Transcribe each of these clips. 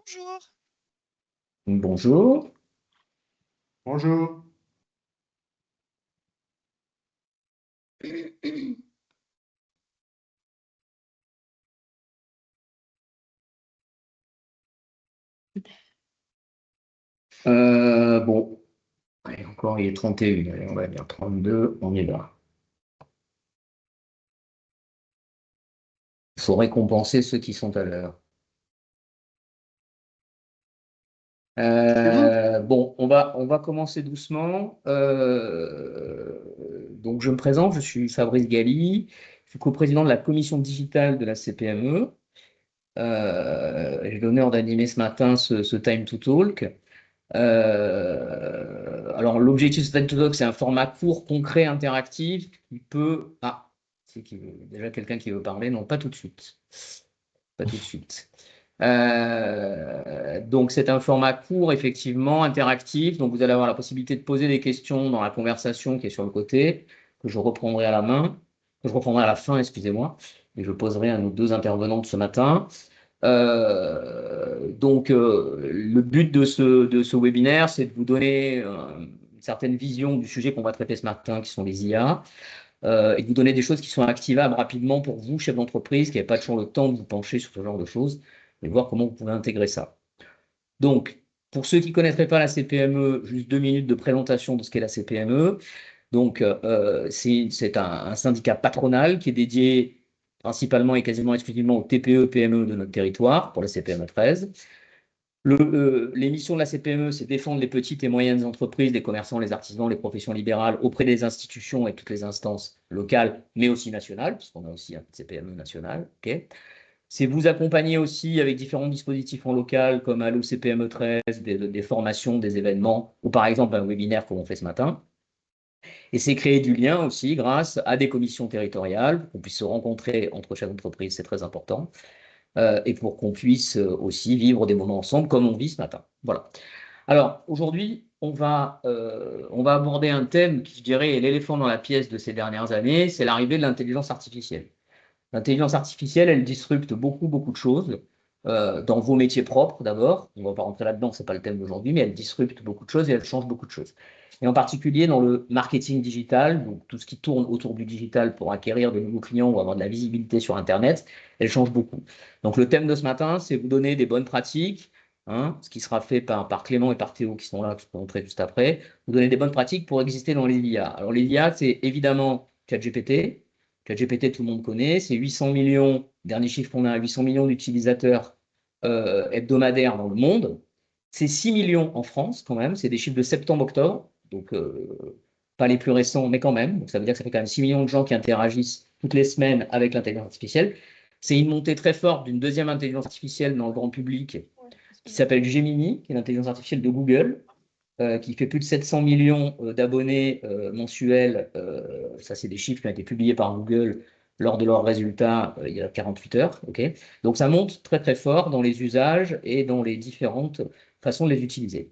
Bonjour. Bonjour. Bonjour. Bon, allez, encore, il est 31, allez, on va dire 32, on y va. Il faut récompenser ceux qui sont à l'heure. Bon, on va commencer doucement. Donc, je me présente, je suis Fabrice Galli, je suis coprésident de la commission digitale de la CPME. J'ai l'honneur d'animer ce matin ce Time to Talk. Alors, l'objectif de ce Time to Talk, c'est un format court, concret, interactif qui peut. Ah, c'est déjà quelqu'un qui veut parler. Non, pas tout de suite. Pas tout de suite. Donc, c'est un format court, effectivement, interactif. Donc, vous allez avoir la possibilité de poser des questions dans la conversation qui est sur le côté, que je reprendrai à la main, que je reprendrai à la fin, excusez-moi, et je poserai à nos deux intervenantes ce matin. Donc, le but de ce webinaire, c'est de vous donner une certaine vision du sujet qu'on va traiter ce matin, qui sont les IA, et de vous donner des choses qui sont activables rapidement pour vous, chef d'entreprise, qui n'avez pas toujours le temps de vous pencher sur ce genre de choses, et voir comment vous pouvez intégrer ça. Donc, pour ceux qui ne connaîtraient pas la CPME, juste 2 minutes de présentation de ce qu'est la CPME. Donc, c'est un syndicat patronal qui est dédié principalement et quasiment exclusivement aux TPE, PME de notre territoire, pour la CPME 13. Les missions de la CPME, c'est défendre les petites et moyennes entreprises, les commerçants, les artisans, les professions libérales auprès des institutions et toutes les instances locales, mais aussi nationales, puisqu'on a aussi un CPME national. Okay. C'est vous accompagner aussi avec différents dispositifs en local, comme Allo CPME 13, des formations, des événements, ou par exemple un webinaire comme on fait ce matin. Et c'est créer du lien aussi grâce à des commissions territoriales, pour qu'on puisse se rencontrer entre chefs d'entreprise, c'est très important, et pour qu'on puisse aussi vivre des moments ensemble comme on vit ce matin. Voilà. Alors, aujourd'hui, on va aborder un thème qui, je dirais, est l'éléphant dans la pièce de ces dernières années, c'est l'arrivée de l'intelligence artificielle. L'intelligence artificielle, elle disrupte beaucoup de choses dans vos métiers propres d'abord. On ne va pas rentrer là-dedans, ce n'est pas le thème d'aujourd'hui, mais elle disrupte beaucoup de choses et elle change beaucoup de choses. Et en particulier dans le marketing digital, donc tout ce qui tourne autour du digital pour acquérir de nouveaux clients ou avoir de la visibilité sur Internet, elle change beaucoup. Donc le thème de ce matin, c'est vous donner des bonnes pratiques, hein, ce qui sera fait par Clément et par Théo qui sont là, que je peux montrer juste après, vous donner des bonnes pratiques pour exister dans les IA. Alors les IA, c'est évidemment ChatGPT. ChatGPT, tout le monde connaît, c'est 800 millions, dernier chiffre qu'on a, 800 millions d'utilisateurs hebdomadaires dans le monde. C'est 6 millions en France quand même, c'est des chiffres de septembre-octobre, donc pas les plus récents, mais quand même. Donc ça veut dire que ça fait quand même 6 millions de gens qui interagissent toutes les semaines avec l'intelligence artificielle. C'est une montée très forte d'une deuxième intelligence artificielle dans le grand public qui s'appelle Gemini, qui est l'intelligence artificielle de Google, qui fait plus de 700 millions d'abonnés mensuels. Ça, c'est des chiffres qui ont été publiés par Google lors de leurs résultats il y a 48 heures. Okay. Donc, ça monte très, très fort dans les usages et dans les différentes façons de les utiliser.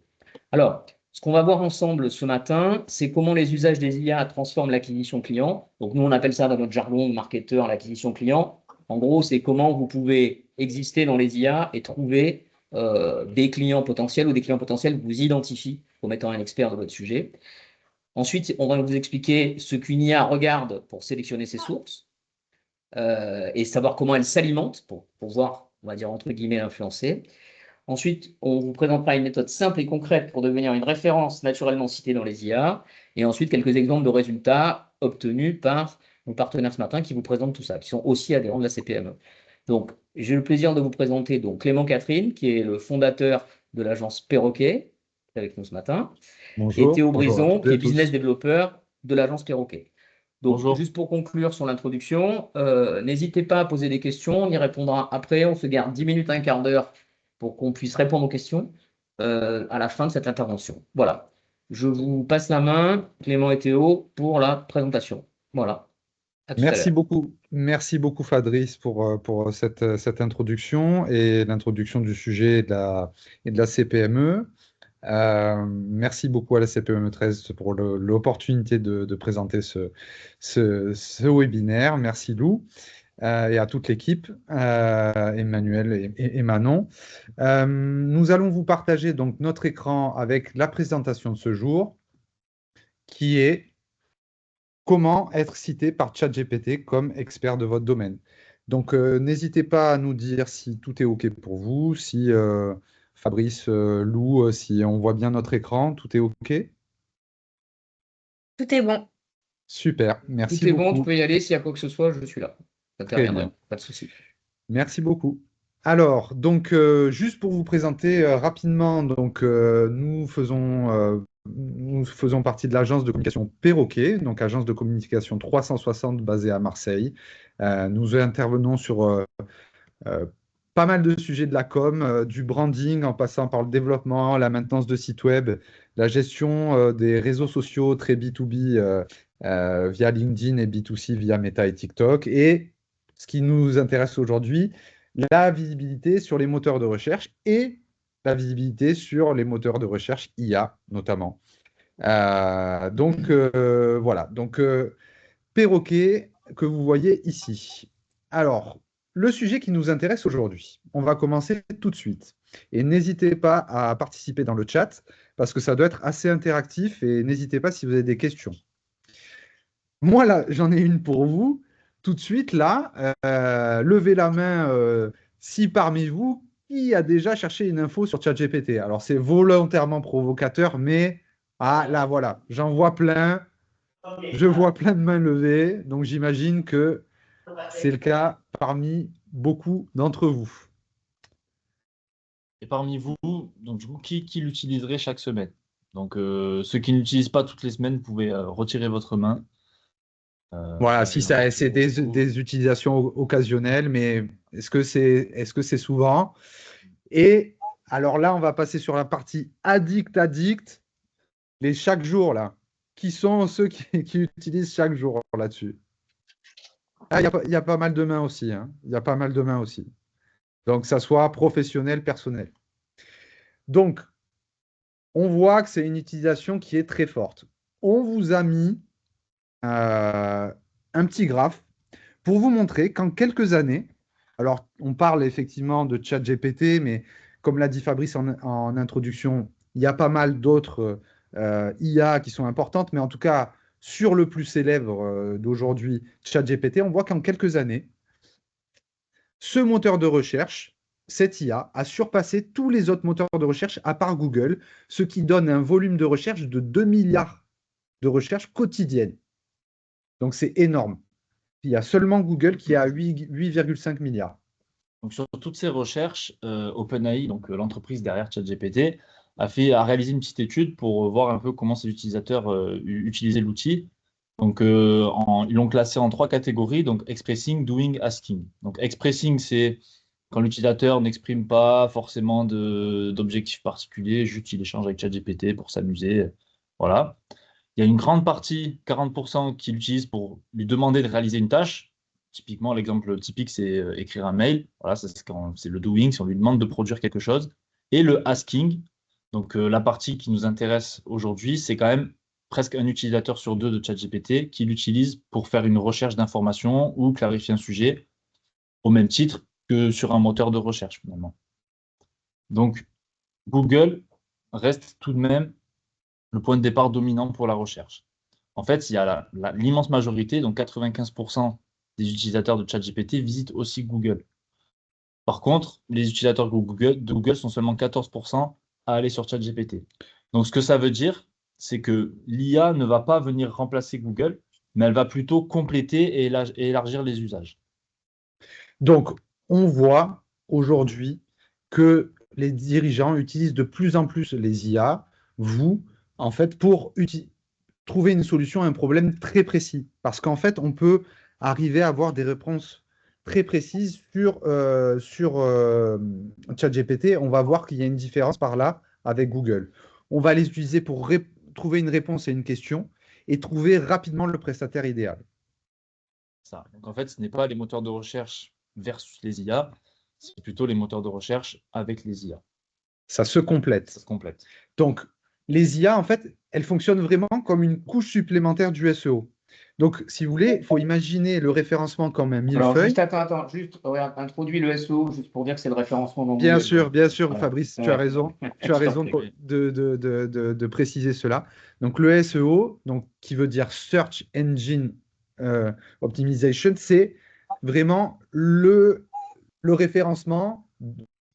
Alors, ce qu'on va voir ensemble ce matin, c'est comment les usages des IA transforment l'acquisition client. Donc, nous, on appelle ça dans notre jargon de marketeur l'acquisition client. En gros, c'est comment vous pouvez exister dans les IA et trouver des clients potentiels ou des clients potentiels vous identifient comme étant un expert de votre sujet. Ensuite, on va vous expliquer ce qu'une IA regarde pour sélectionner ses sources et savoir comment elle s'alimente pour pouvoir, on va dire, entre guillemets, l'influencer. Ensuite, on vous présentera une méthode simple et concrète pour devenir une référence naturellement citée dans les IA. Et ensuite, quelques exemples de résultats obtenus par nos partenaires ce matin qui vous présentent tout ça, qui sont aussi adhérents de la CPME. Donc, j'ai le plaisir de vous présenter donc, Clément Catherine, qui est le fondateur de l'agence Perroquet, qui est avec nous ce matin, et Bonjour. Théo Bonjour à Brison, toutes et qui à est business tous. développeur de l'agence Perroquet. Donc, Bonjour. juste pour conclure sur l'introduction, n'hésitez pas à poser des questions, on y répondra après. On se garde 10 minutes, un quart d'heure pour qu'on puisse répondre aux questions à la fin de cette intervention. Voilà. Je vous passe la main, Clément et Théo, pour la présentation. Voilà. À tout à l'heure. Merci beaucoup Fabrice pour cette introduction et l'introduction du sujet et de la CPME. Merci beaucoup à la CPME 13 pour l'opportunité de présenter ce webinaire. Merci Lou. et à toute l'équipe, Emmanuel et Manon. Nous allons vous partager donc notre écran avec la présentation de ce jour, qui est comment être cité par ChatGPT comme expert de votre domaine. Donc, n'hésitez pas à nous dire si tout est OK pour vous, si Fabrice, Lou, si on voit bien notre écran, tout est OK. Tout est bon. Super, merci Tout est bon, tu beaucoup. peux y aller. S'il y a quoi que ce soit, je suis là. Très J'interviendrai, bien. pas de souci. Merci beaucoup. Alors, donc, juste pour vous présenter rapidement, donc, nous faisons partie de l'agence de communication Perroquet, donc agence de communication 360 basée à Marseille. Nous intervenons sur euh, pas mal de sujets de la com, du branding en passant par le développement, la maintenance de sites web, la gestion des réseaux sociaux très B2B via LinkedIn et B2C via Meta et TikTok. Et ce qui nous intéresse aujourd'hui, la visibilité sur les moteurs de recherche et la visibilité sur les moteurs de recherche IA notamment. Voilà, donc Perroquet que vous voyez ici. Alors, le sujet qui nous intéresse aujourd'hui, on va commencer tout de suite. Et n'hésitez pas à participer dans le chat parce que ça doit être assez interactif et n'hésitez pas si vous avez des questions. Moi, là, j'en ai une pour vous. Tout de suite, là, levez la main si parmi vous, qui a déjà cherché une info sur ChatGPT. Alors, c'est volontairement provocateur, mais là, voilà, j'en vois plein. Je vois plein de mains levées, donc j'imagine que c'est le cas parmi beaucoup d'entre vous. Et parmi vous, donc du coup, qui l'utiliserait chaque semaine? Donc, ceux qui n'utilisent pas toutes les semaines, vous pouvez retirer votre main. Voilà, Voilà, si et donc, ça, c'est du coup, des utilisations occasionnelles, mais est-ce que c'est souvent? Et alors là, on va passer sur la partie addict, les chaque jour là. Qui sont ceux qui utilisent chaque jour là-dessus? Ah, il y a pas mal de mains aussi, hein. Il y a pas mal de mains aussi. Donc, ça soit professionnel, personnel. Donc, on voit que c'est une utilisation qui est très forte. On vous a mis un petit graphe pour vous montrer qu'en quelques années, alors on parle effectivement de ChatGPT, mais comme l'a dit Fabrice en introduction, il y a pas mal d'autres IA qui sont importantes, mais en tout cas, sur le plus célèbre d'aujourd'hui, ChatGPT, on voit qu'en quelques années, ce moteur de recherche, cette IA, a surpassé tous les autres moteurs de recherche à part Google, ce qui donne un volume de recherche de 2 milliards de recherches quotidiennes. Donc c'est énorme. Il y a seulement Google qui a 8,5 milliards. donc sur toutes ces recherches, OpenAI, donc l'entreprise derrière ChatGPT, a réalisé une petite étude pour voir un peu comment ses utilisateurs utilisaient l'outil. Donc, ils l'ont classé en 3 catégories, donc expressing, doing, asking. Donc, expressing, c'est quand l'utilisateur n'exprime pas forcément d'objectif particulier, juste il échange avec ChatGPT pour s'amuser. Voilà. Il y a une grande partie, 40%, qui l'utilisent pour lui demander de réaliser une tâche. Typiquement, l'exemple typique, c'est écrire un mail. Voilà, c'est le doing, si on lui demande de produire quelque chose. Et le asking, donc la partie qui nous intéresse aujourd'hui, c'est quand même presque un utilisateur sur 2 de ChatGPT qui l'utilise pour faire une recherche d'informations ou clarifier un sujet, au même titre que sur un moteur de recherche, finalement. Donc, Google reste tout de même le point de départ dominant pour la recherche. En fait, il y a l'immense majorité, donc 95% des utilisateurs de ChatGPT visitent aussi Google. Par contre, les utilisateurs de Google sont seulement 14% à aller sur ChatGPT. Donc, ce que ça veut dire, c'est que l'IA ne va pas venir remplacer Google, mais elle va plutôt compléter et élargir les usages. Donc, on voit aujourd'hui que les dirigeants utilisent de plus en plus les IA, vous, en fait, pour trouver une solution à un problème très précis. Parce qu'en fait, on peut arriver à avoir des réponses très précises sur ChatGPT. On va voir qu'il y a une différence par là avec Google. On va les utiliser pour trouver une réponse à une question et trouver rapidement le prestataire idéal. Ça. Donc, en fait, ce n'est pas les moteurs de recherche versus les IA, c'est plutôt les moteurs de recherche avec les IA. Ça se complète. Ça se complète. Donc, les IA, en fait, elles fonctionnent vraiment comme une couche supplémentaire du SEO. Donc, si vous voulez, il faut imaginer le référencement comme un Alors, millefeuille. juste, attends, juste, regarde, introduis le SEO, juste pour dire que c'est le référencement dans Bien Google. sûr, bien sûr, Voilà. Fabrice, tu as Ouais. raison. Tu as Je t'en raison prie. de préciser cela. Donc, le SEO, donc, qui veut dire Search Engine Optimization, c'est vraiment le référencement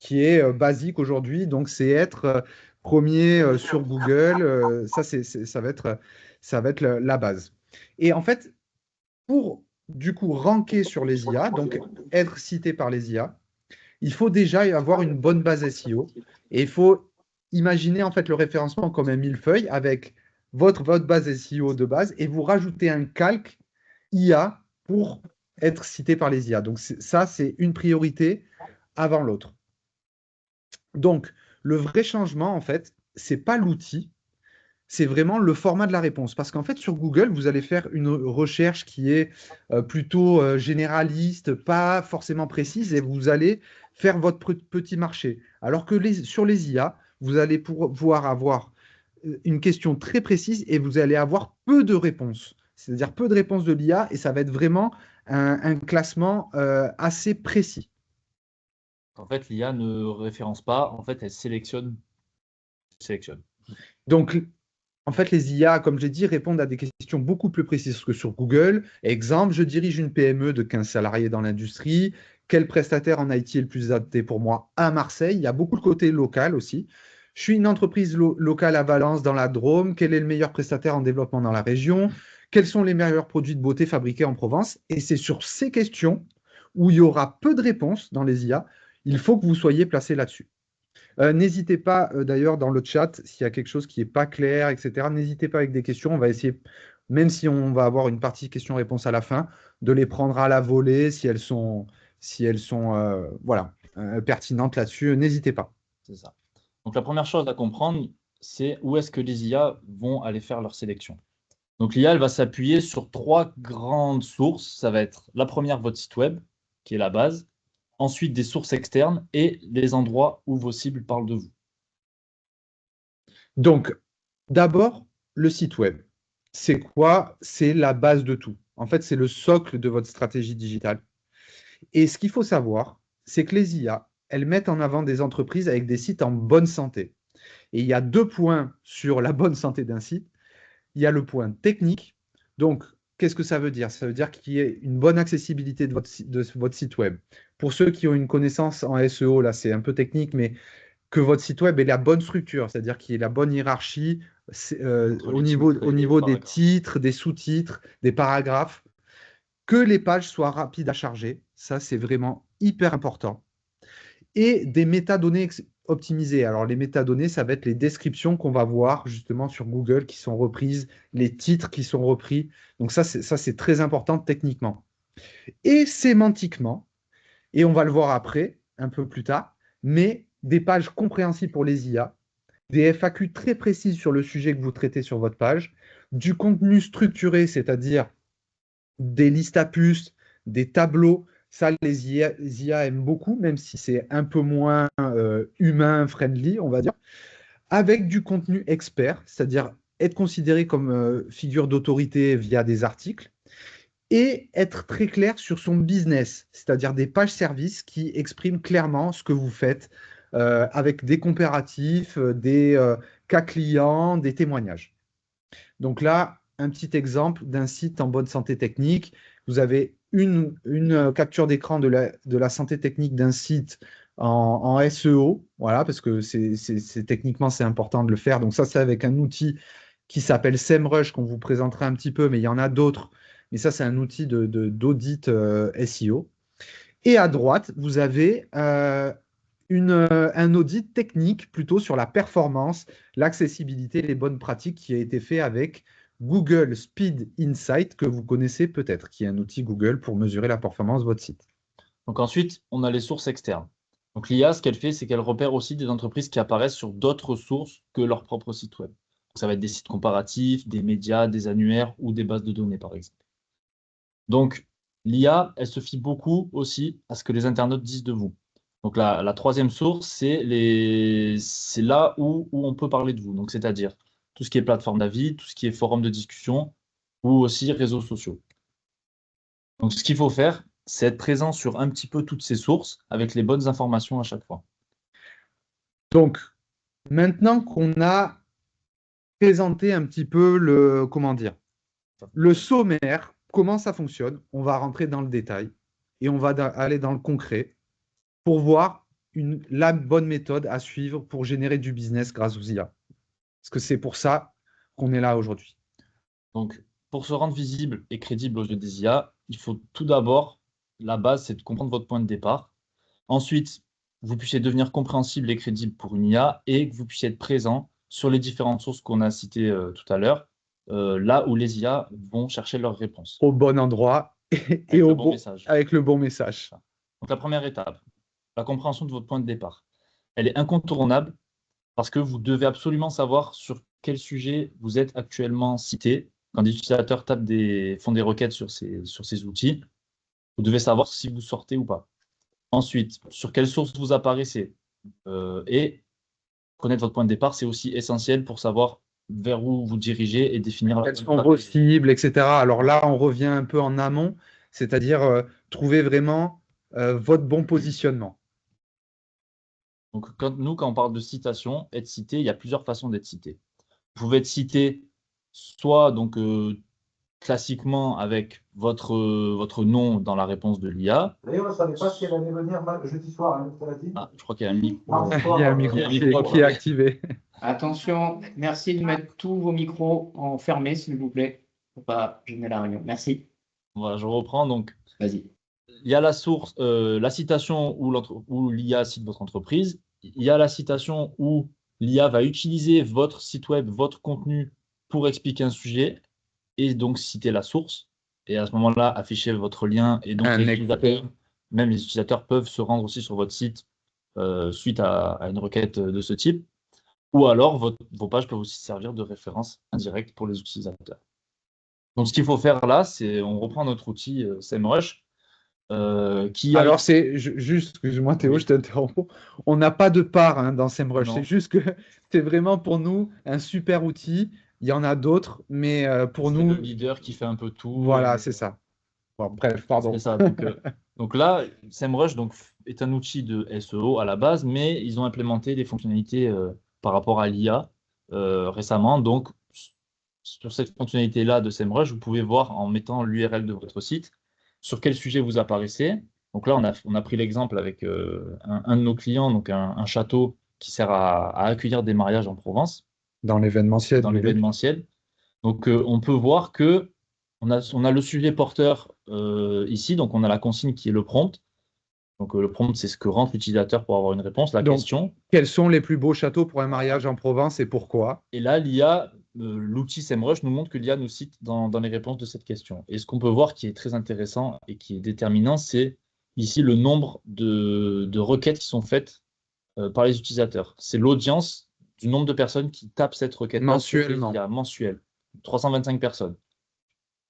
qui est basique aujourd'hui. Donc, c'est être premier sur Google. Ça va être la base. Et en fait, pour du coup ranker sur les IA, donc être cité par les IA, il faut déjà avoir une bonne base SEO et il faut imaginer en fait le référencement comme un millefeuille avec votre base SEO de base et vous rajoutez un calque IA pour être cité par les IA. Donc ça, c'est une priorité avant l'autre. Donc le vrai changement en fait, c'est pas l'outil, c'est vraiment le format de la réponse. Parce qu'en fait, sur Google, vous allez faire une recherche qui est plutôt généraliste, pas forcément précise, et vous allez faire votre petit marché. Alors que sur les IA, vous allez pouvoir avoir une question très précise et vous allez avoir peu de réponses. C'est-à-dire peu de réponses de l'IA, et ça va être vraiment un classement assez précis. En fait, l'IA ne référence pas, en fait, elle sélectionne. Sélectionne. Donc, en fait, les IA, comme j'ai dit, répondent à des questions beaucoup plus précises que sur Google. Exemple, je dirige une PME de 15 salariés dans l'industrie. Quel prestataire en IT est le plus adapté pour moi à Marseille? Il y a beaucoup de côté local aussi. Je suis une entreprise locale à Valence, dans la Drôme. Quel est le meilleur prestataire en développement dans la région? Quels sont les meilleurs produits de beauté fabriqués en Provence? Et c'est sur ces questions où il y aura peu de réponses dans les IA. Il faut que vous soyez placé là-dessus. N'hésitez pas, d'ailleurs, dans le chat, s'il y a quelque chose qui n'est pas clair, etc., n'hésitez pas avec des questions. On va essayer, même si on va avoir une partie questions-réponses à la fin, de les prendre à la volée si elles sont voilà, pertinentes là-dessus. N'hésitez pas. C'est ça. Donc la première chose à comprendre, c'est où est-ce que les IA vont aller faire leur sélection. Donc l'IA, elle va s'appuyer sur 3 grandes sources. Ça va être la première, votre site web, qui est la base. Ensuite, des sources externes et les endroits où vos cibles parlent de vous. Donc, d'abord, le site web. C'est quoi? C'est la base de tout. En fait, c'est le socle de votre stratégie digitale. Et ce qu'il faut savoir, c'est que les IA, elles mettent en avant des entreprises avec des sites en bonne santé. Et il y a 2 points sur la bonne santé d'un site. Il y a le point technique. Donc, qu'est-ce que ça veut dire? Ça veut dire qu'il y ait une bonne accessibilité de votre site web. Pour ceux qui ont une connaissance en SEO, là, c'est un peu technique, mais que votre site web ait la bonne structure, c'est-à-dire qu'il y ait la bonne hiérarchie au niveau des titres, des sous-titres, des paragraphes, que les pages soient rapides à charger. Ça, c'est vraiment hyper important. Et des métadonnées optimisées. Alors, les métadonnées, ça va être les descriptions qu'on va voir justement sur Google qui sont reprises, les titres qui sont repris. Donc, ça, c'est très important techniquement. Et sémantiquement, et on va le voir après, un peu plus tard, mais des pages compréhensibles pour les IA, des FAQ très précises sur le sujet que vous traitez sur votre page, du contenu structuré, c'est-à-dire des listes à puces, des tableaux. Ça, les IA aiment beaucoup, même si c'est un peu moins humain-friendly, on va dire, avec du contenu expert, c'est-à-dire être considéré comme figure d'autorité via des articles, et être très clair sur son business, c'est-à-dire des pages services qui expriment clairement ce que vous faites, avec des comparatifs, des cas clients, des témoignages. Donc là, un petit exemple d'un site en bonne santé technique. Vous avez une capture d'écran de la santé technique d'un site en SEO, voilà, parce que techniquement, c'est important de le faire. Donc ça, c'est avec un outil qui s'appelle SEMrush, qu'on vous présentera un petit peu, mais il y en a d'autres. Mais ça, c'est un outil d'audit SEO. Et à droite, vous avez un audit technique plutôt sur la performance, l'accessibilité, les bonnes pratiques qui a été fait avec Google Speed Insight, que vous connaissez peut-être, qui est un outil Google pour mesurer la performance de votre site. Donc ensuite, on a les sources externes. Donc l'IA, ce qu'elle fait, c'est qu'elle repère aussi des entreprises qui apparaissent sur d'autres sources que leur propre site web. Donc, ça va être des sites comparatifs, des médias, des annuaires ou des bases de données, par exemple. Donc l'IA, elle se fie beaucoup aussi à ce que les internautes disent de vous. Donc la troisième source, c'est là où on peut parler de vous. Donc c'est-à-dire tout ce qui est plateforme d'avis, tout ce qui est forum de discussion, ou aussi réseaux sociaux. Donc, ce qu'il faut faire, c'est être présent sur un petit peu toutes ces sources avec les bonnes informations à chaque fois. Donc, maintenant qu'on a présenté un petit peu le sommaire, comment ça fonctionne, on va rentrer dans le détail et on va aller dans le concret pour voir la bonne méthode à suivre pour générer du business grâce aux IA. Parce que c'est pour ça qu'on est là aujourd'hui. Donc, pour se rendre visible et crédible aux yeux des IA, il faut tout d'abord, la base, c'est de comprendre votre point de départ. Ensuite, vous puissiez devenir compréhensible et crédible pour une IA et que vous puissiez être présent sur les différentes sources qu'on a citées tout à l'heure, là où les IA vont chercher leurs réponses. Au bon endroit et Avec le bon message. avec le bon message. Donc, la première étape, la compréhension de votre point de départ. Elle est incontournable parce que vous devez absolument savoir sur quel sujet vous êtes actuellement cité. Quand des utilisateurs font des requêtes sur ces outils, vous devez savoir si vous sortez ou pas. Ensuite, sur quelle source vous apparaissez. Et connaître votre point de départ, c'est aussi essentiel pour savoir vers où vous dirigez et définir Quelles sont vos cibles, etc. Alors là, on revient un peu en amont, c'est-à-dire trouver vraiment votre bon positionnement. Donc, quand on parle de citation, être cité, il y a plusieurs façons d'être cité. Vous pouvez être cité soit donc classiquement avec votre nom dans la réponse de l'IA. D'ailleurs, je ne savais pas si elle allait venir jeudi soir. Hein, ah, je crois qu'il y a un micro. Il y a un micro qui est activé. Attention, merci de mettre tous vos micros en fermé, s'il vous plaît, pour pas gêner la réunion. Merci. Voilà, je reprends. Donc, vas-y. Il y a la source, la citation où l'IA cite votre entreprise. Il y a la citation où l'IA va utiliser votre site web, votre contenu pour expliquer un sujet et donc citer la source. Et à ce moment-là, afficher votre lien. Et donc, même les utilisateurs peuvent se rendre aussi sur votre site suite à une requête de ce type. Ou alors, vos pages peuvent aussi servir de référence indirecte pour les utilisateurs. Donc, ce qu'il faut faire là, c'est on reprend notre outil SEMrush. Alors, c'est juste, excuse-moi Théo, je t'interromps. On n'a pas de part dans SEMrush. C'est juste que c'est vraiment pour nous un super outil. Il y en a d'autres, mais pour nous. C'est le leader qui fait un peu tout. Voilà, c'est ça. Bon, bref, pardon. C'est ça. Donc là, SEMrush est un outil de SEO à la base, mais ils ont implémenté des fonctionnalités par rapport à l'IA récemment. Donc, sur cette fonctionnalité-là de SEMrush, vous pouvez voir en mettant l'URL de votre site sur quel sujet vous apparaissez. Donc là, on a pris l'exemple avec un de nos clients, donc un château qui sert à accueillir des mariages en Provence. Dans l'événementiel. Dans l'événementiel. Donc, on peut voir que on a le sujet porteur ici. Donc, on a la consigne qui est le prompt. Donc, le prompt, c'est ce que rentre l'utilisateur pour avoir une réponse. La question. Quels sont les plus beaux châteaux pour un mariage en Provence et pourquoi? Et là, l'IA, l'outil SEMrush nous montre que l'IA nous cite dans les réponses de cette question. Et ce qu'on peut voir qui est très intéressant et qui est déterminant, c'est ici le nombre de requêtes qui sont faites par les utilisateurs. C'est l'audience du nombre de personnes qui tapent cette requête mensuellement. Mensuel. 325 personnes.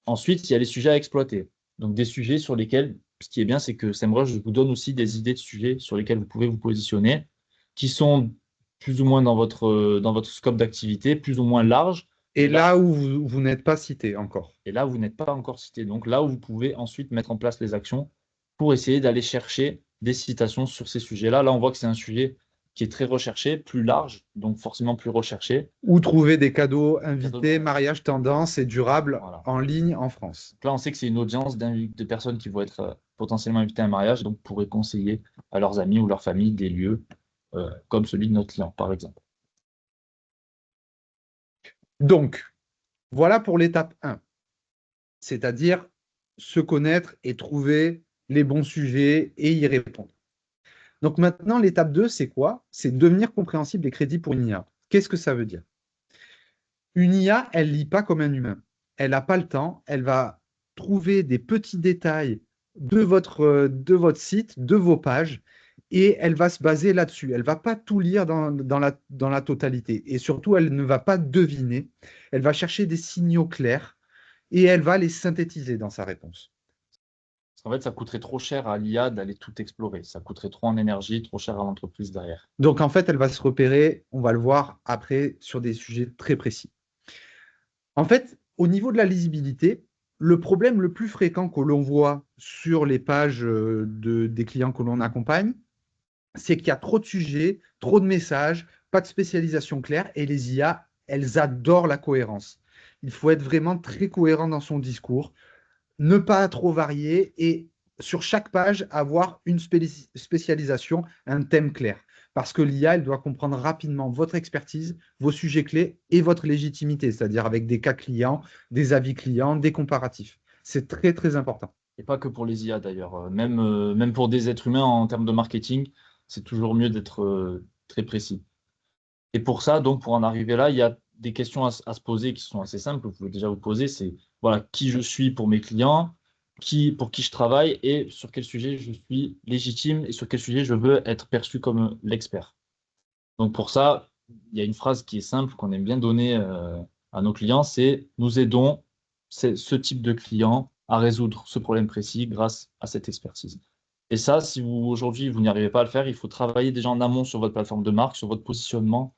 Ensuite, il y a les sujets à exploiter. Donc, des sujets sur lesquels, ce qui est bien, c'est que SEMrush vous donne aussi des idées de sujets sur lesquels vous pouvez vous positionner, qui sont plus ou moins dans votre scope d'activité, plus ou moins large. Et là où vous n'êtes pas cité encore. Et là où vous n'êtes pas encore cité. Donc, là où vous pouvez ensuite mettre en place les actions pour essayer d'aller chercher des citations sur ces sujets-là. Là, on voit que c'est un sujet qui est très recherché, plus large, donc forcément plus recherché. Ou trouver des cadeaux invités, mariage tendance et durable en ligne en France. Donc là, on sait que c'est une audience de personnes qui vont être potentiellement invitées à un mariage, donc pourraient conseiller à leurs amis ou leur famille des lieux comme celui de notre client, par exemple. Donc, voilà pour l'étape 1, c'est-à-dire se connaître et trouver les bons sujets et y répondre. Donc maintenant, l'étape 2, c'est quoi? C'est devenir compréhensible et crédible pour une IA. Qu'est-ce que ça veut dire? Une IA, elle ne lit pas comme un humain. Elle n'a pas le temps. Elle va trouver des petits détails de votre site, de vos pages, et elle va se baser là-dessus. Elle ne va pas tout lire dans la totalité. Et surtout, elle ne va pas deviner. Elle va chercher des signaux clairs et elle va les synthétiser dans sa réponse. En fait, ça coûterait trop cher à l'IA d'aller tout explorer. Ça coûterait trop en énergie, trop cher à l'entreprise derrière. Donc, en fait, elle va se repérer, on va le voir après, sur des sujets très précis. En fait, au niveau de la lisibilité, le problème le plus fréquent que l'on voit sur les pages des clients que l'on accompagne, c'est qu'il y a trop de sujets, trop de messages, pas de spécialisation claire, et les IA, elles adorent la cohérence. Il faut être vraiment très cohérent dans son discours, ne pas trop varier et sur chaque page avoir une spécialisation, un thème clair. Parce que l'IA, elle doit comprendre rapidement votre expertise, vos sujets clés et votre légitimité, c'est-à-dire avec des cas clients, des avis clients, des comparatifs. C'est très, très important. Et pas que pour les IA d'ailleurs. Même pour des êtres humains en termes de marketing, c'est toujours mieux d'être très précis. Et pour ça, donc pour en arriver là, il y a des questions à se poser qui sont assez simples. Vous pouvez déjà vous poser, c'est voilà, qui je suis pour mes clients, pour qui je travaille et sur quel sujet je suis légitime et sur quel sujet je veux être perçu comme l'expert. Donc pour ça, il y a une phrase qui est simple, qu'on aime bien donner à nos clients, c'est nous aidons ce type de client à résoudre ce problème précis grâce à cette expertise. Et ça, si aujourd'hui vous n'y arrivez pas à le faire, il faut travailler déjà en amont sur votre plateforme de marque, sur votre positionnement.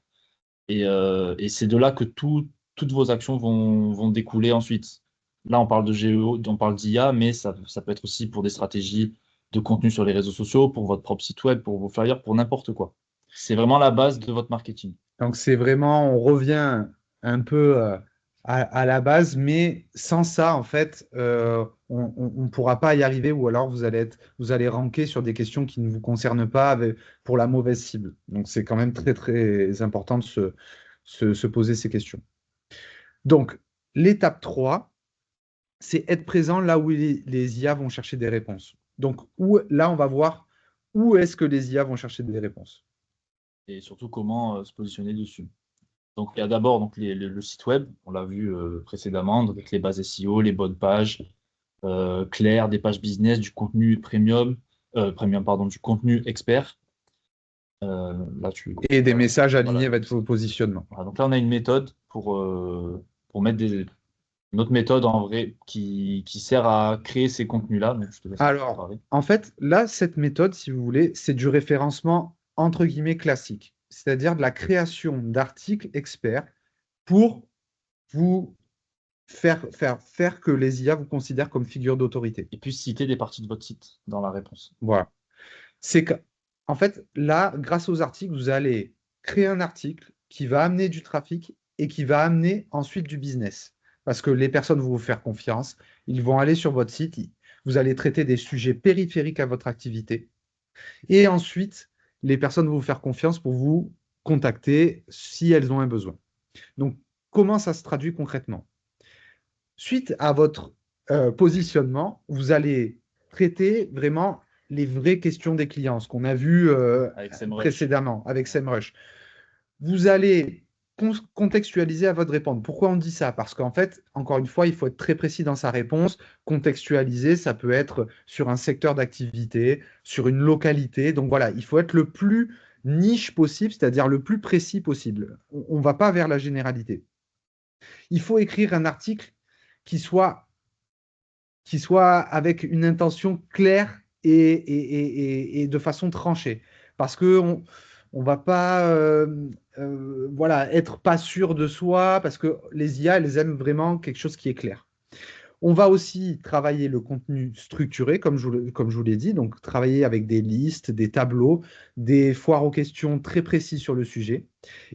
Et c'est de là que toutes vos actions vont découler ensuite. Là, on parle de GEO, on parle d'IA, mais ça peut être aussi pour des stratégies de contenu sur les réseaux sociaux, pour votre propre site web, pour vos flyers, pour n'importe quoi. C'est vraiment la base de votre marketing. Donc, c'est vraiment, on revient un peu à la base, mais sans ça, en fait, on ne pourra pas y arriver ou alors vous allez ranker sur des questions qui ne vous concernent pas pour la mauvaise cible. Donc, c'est quand même très, très important de se poser ces questions. Donc, l'étape 3, c'est être présent là où les IA vont chercher des réponses. Donc, là, on va voir où est-ce que les IA vont chercher des réponses. Et surtout, comment se positionner dessus. Donc, il y a d'abord donc, le site web, on l'a vu précédemment, donc, avec les bases SEO, les bonnes pages claires, des pages business, du contenu du contenu expert. Là, Et des messages alignés voilà. avec vos positionnements. Voilà, donc là, on a une méthode pour mettre une autre méthode en vrai qui sert à créer ces contenus-là. Donc, je te laisse Alors, parler. en fait, là, cette méthode, si vous voulez, c'est du référencement entre guillemets classique, c'est-à-dire de la création d'articles experts pour vous faire que les IA vous considèrent comme figure d'autorité. Et puis citer des parties de votre site dans la réponse. Voilà. C'est que, en fait, là, grâce aux articles, vous allez créer un article qui va amener du trafic et qui va amener ensuite du business. Parce que les personnes vont vous faire confiance, ils vont aller sur votre site, vous allez traiter des sujets périphériques à votre activité. Et ensuite, les personnes vont vous faire confiance pour vous contacter si elles ont un besoin. Donc, comment ça se traduit concrètement? Suite à votre positionnement, vous allez traiter vraiment les vraies questions des clients, ce qu'on a vu précédemment avec SEMrush. Vous allez contextualiser à votre répondre. Pourquoi on dit ça? Parce qu'en fait, encore une fois, il faut être très précis dans sa réponse. Contextualiser, ça peut être sur un secteur d'activité, sur une localité. Donc voilà, il faut être le plus niche possible, c'est-à-dire le plus précis possible. On ne va pas vers la généralité. Il faut écrire un article qui soit avec une intention claire et de façon tranchée. Parce qu'on ne va pas voilà, être pas sûr de soi, parce que les IA, elles aiment vraiment quelque chose qui est clair. On va aussi travailler le contenu structuré, comme je vous l'ai dit, donc travailler avec des listes, des tableaux, des foires aux questions très précis sur le sujet.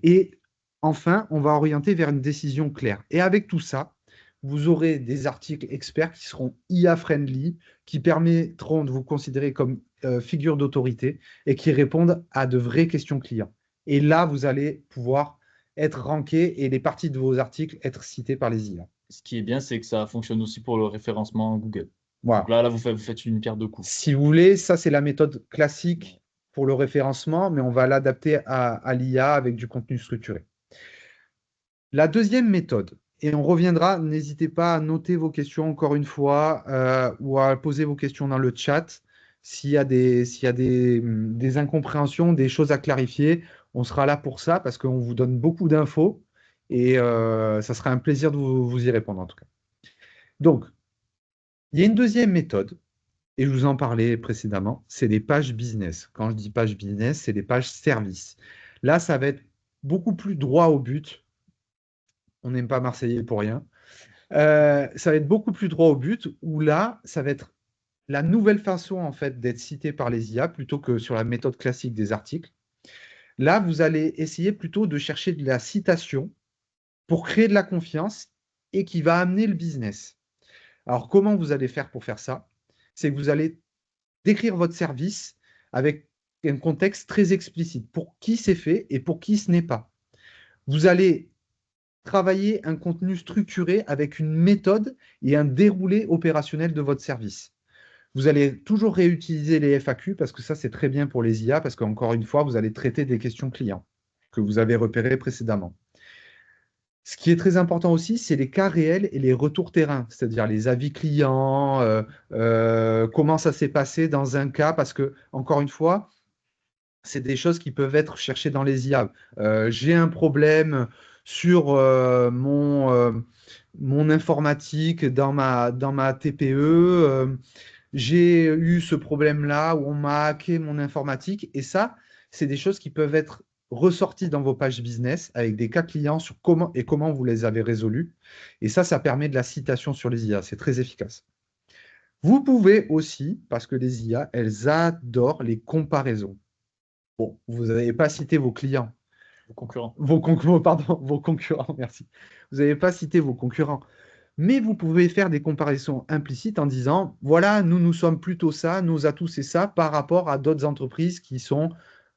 Et enfin, on va orienter vers une décision claire. Et avec tout ça, vous aurez des articles experts qui seront IA-friendly, qui permettront de vous considérer comme figure d'autorité et qui répondent à de vraies questions clients. Et là, vous allez pouvoir être ranké et les parties de vos articles être citées par les IA. Ce qui est bien, c'est que ça fonctionne aussi pour le référencement Google. Voilà. Donc là, vous faites une pierre deux coups. Si vous voulez, ça, c'est la méthode classique pour le référencement, mais on va l'adapter à l'IA avec du contenu structuré. La deuxième méthode, et on reviendra, n'hésitez pas à noter vos questions encore une fois ou à poser vos questions dans le chat. S'il y a des incompréhensions, des choses à clarifier, on sera là pour ça parce qu'on vous donne beaucoup d'infos et ça sera un plaisir de vous y répondre en tout cas. Donc, il y a une deuxième méthode, et je vous en parlais précédemment, c'est les pages business. Quand je dis pages business, c'est des pages services. Là, ça va être beaucoup plus droit au but. On n'aime pas Marseillais pour rien. Ça va être beaucoup plus droit au but, où là, ça va être la nouvelle façon en fait d'être cité par les IA plutôt que sur la méthode classique des articles. Là, vous allez essayer plutôt de chercher de la citation pour créer de la confiance et qui va amener le business. Alors, comment vous allez faire pour faire ça? C'est que vous allez décrire votre service avec un contexte très explicite. Pour qui c'est fait et pour qui ce n'est pas. Vous allez travailler un contenu structuré avec une méthode et un déroulé opérationnel de votre service. Vous allez toujours réutiliser les FAQ parce que ça, c'est très bien pour les IA parce qu'encore une fois, vous allez traiter des questions clients que vous avez repérées précédemment. Ce qui est très important aussi, c'est les cas réels et les retours terrain, c'est-à-dire les avis clients, comment ça s'est passé dans un cas, parce que, encore une fois, c'est des choses qui peuvent être cherchées dans les IA. J'ai un problème sur mon informatique dans ma TPE. J'ai eu ce problème-là où on m'a hacké mon informatique. Et ça, c'est des choses qui peuvent être ressorties dans vos pages business avec des cas clients sur comment vous les avez résolus. Et ça permet de la citation sur les IA. C'est très efficace. Vous pouvez aussi, parce que les IA, elles adorent les comparaisons. Bon, vous n'avez pas cité vos clients, Concurrent. vos concurrents, merci. Vous n'avez pas cité vos concurrents. Mais vous pouvez faire des comparaisons implicites en disant, voilà, nous sommes plutôt ça, nos atouts, c'est ça, par rapport à d'autres entreprises qui sont,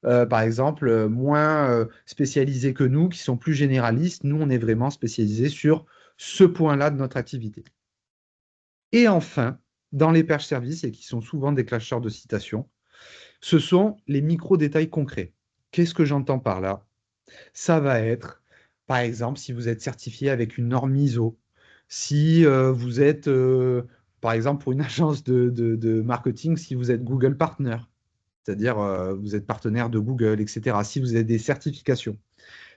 par exemple, moins spécialisées que nous, qui sont plus généralistes. Nous, on est vraiment spécialisés sur ce point-là de notre activité. Et enfin, dans les pages services, et qui sont souvent des clasheurs de citation, ce sont les micro-détails concrets. Qu'est-ce que j'entends par là? Ça va être, par exemple, si vous êtes certifié avec une norme ISO, si vous êtes, par exemple, pour une agence de marketing, si vous êtes Google Partner, c'est-à-dire vous êtes partenaire de Google, etc., si vous avez des certifications.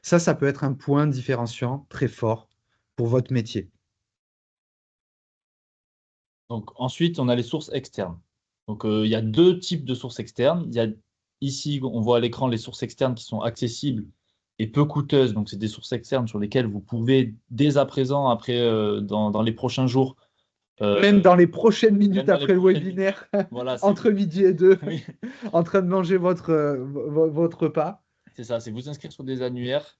Ça peut être un point différenciant très fort pour votre métier. Donc ensuite, on a les sources externes. Donc il y a deux types de sources externes. Il y a ici, on voit à l'écran les sources externes qui sont accessibles et peu coûteuses. Donc c'est des sources externes sur lesquelles vous pouvez dès à présent, après dans les prochains jours, Même dans les prochaines minutes même dans les après le prochaines webinaire, voilà, entre midi et 2, oui, en train de manger votre repas. c'est ça, c'est vous inscrire sur des annuaires,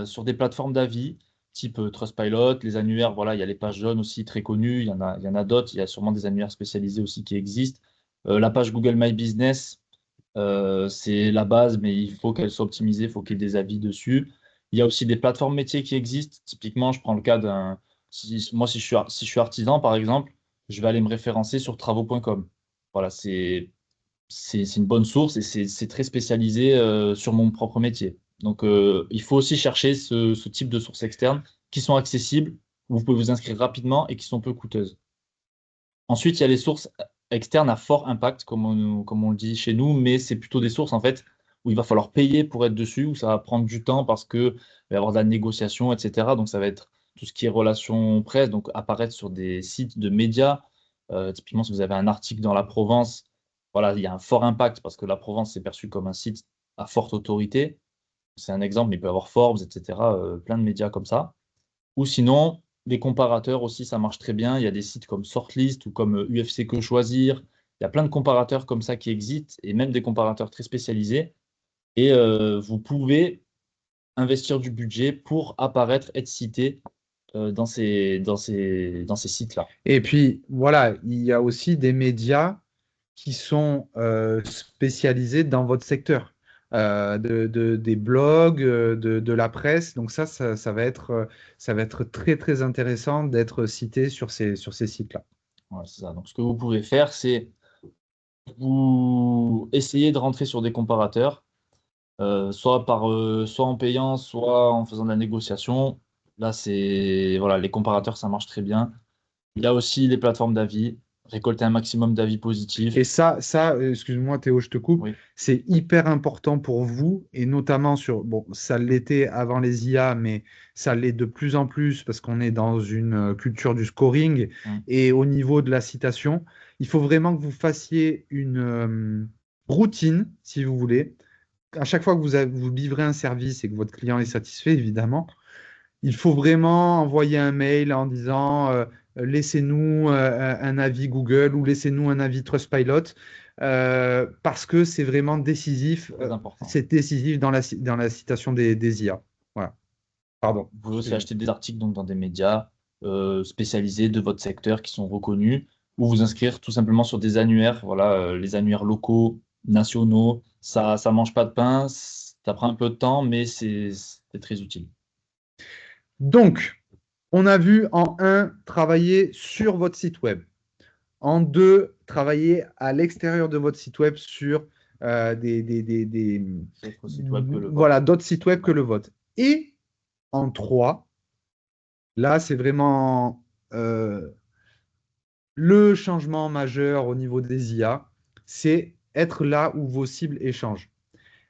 sur des plateformes d'avis, type Trustpilot, les annuaires, voilà, il y a les pages jaunes aussi très connues, il y en a d'autres, il y a sûrement des annuaires spécialisés aussi qui existent. La page Google My Business, c'est la base, mais il faut qu'elle soit optimisée, il faut qu'il y ait des avis dessus. Il y a aussi des plateformes métiers qui existent. Typiquement, je prends le cas d'un. Moi, si je suis artisan, par exemple, je vais aller me référencer sur travaux.com. Voilà, c'est une bonne source et c'est très spécialisé sur mon propre métier. Donc, il faut aussi chercher ce type de sources externes qui sont accessibles, où vous pouvez vous inscrire rapidement et qui sont peu coûteuses. Ensuite, il y a les sources externes à fort impact, comme on le dit chez nous, mais c'est plutôt des sources en fait où il va falloir payer pour être dessus, où ça va prendre du temps parce qu'il va y avoir de la négociation, etc. Donc ça va être tout ce qui est relations presse, donc apparaître sur des sites de médias. Typiquement, si vous avez un article dans la Provence, voilà, il y a un fort impact parce que la Provence est perçue comme un site à forte autorité. C'est un exemple, mais il peut y avoir Forbes, etc. Plein de médias comme ça. Ou sinon, les comparateurs aussi, ça marche très bien. Il y a des sites comme Sortlist ou comme UFC Que Choisir. Il y a plein de comparateurs comme ça qui existent et même des comparateurs très spécialisés. Et vous pouvez investir du budget pour apparaître, être cité dans ces sites-là. Et puis, voilà, il y a aussi des médias qui sont spécialisés dans votre secteur, des blogs, de la presse. Donc ça va être très, très intéressant d'être cité sur ces sites-là. Voilà, c'est ça. Donc, ce que vous pouvez faire, c'est vous essayer de rentrer sur des comparateurs, soit en payant, soit en faisant de la négociation. Là, voilà, les comparateurs, ça marche très bien. Il y a aussi les plateformes d'avis, récolter un maximum d'avis positifs. Et excuse-moi Théo, je te coupe, Oui. c'est hyper important pour vous, et notamment bon, ça l'était avant les IA, mais ça l'est de plus en plus parce qu'on est dans une culture du scoring, et au niveau de la citation, il faut vraiment que vous fassiez une routine, si vous voulez. À chaque fois que vous livrez un service et que votre client est satisfait, évidemment, Il faut vraiment envoyer un mail en disant laissez-nous un avis Google ou laissez-nous un avis Trustpilot parce que c'est vraiment décisif. Très important. C'est décisif dans la citation des IA. Voilà. Pardon. Vous pouvez aussi acheter des articles donc, dans des médias spécialisés de votre secteur qui sont reconnus, ou vous inscrire tout simplement sur des annuaires, voilà, les annuaires locaux, nationaux. Ça mange pas de pain, ça prend un peu de temps, mais c'est très utile. Donc, on a vu en 1, travailler sur votre site web. En 2, travailler à l'extérieur de votre site web sur D'autres sites web que le vôtre. voilà, d'autres sites web que le vôtre. Et en 3, là, c'est vraiment le changement majeur au niveau des IA, c'est être là où vos cibles échangent.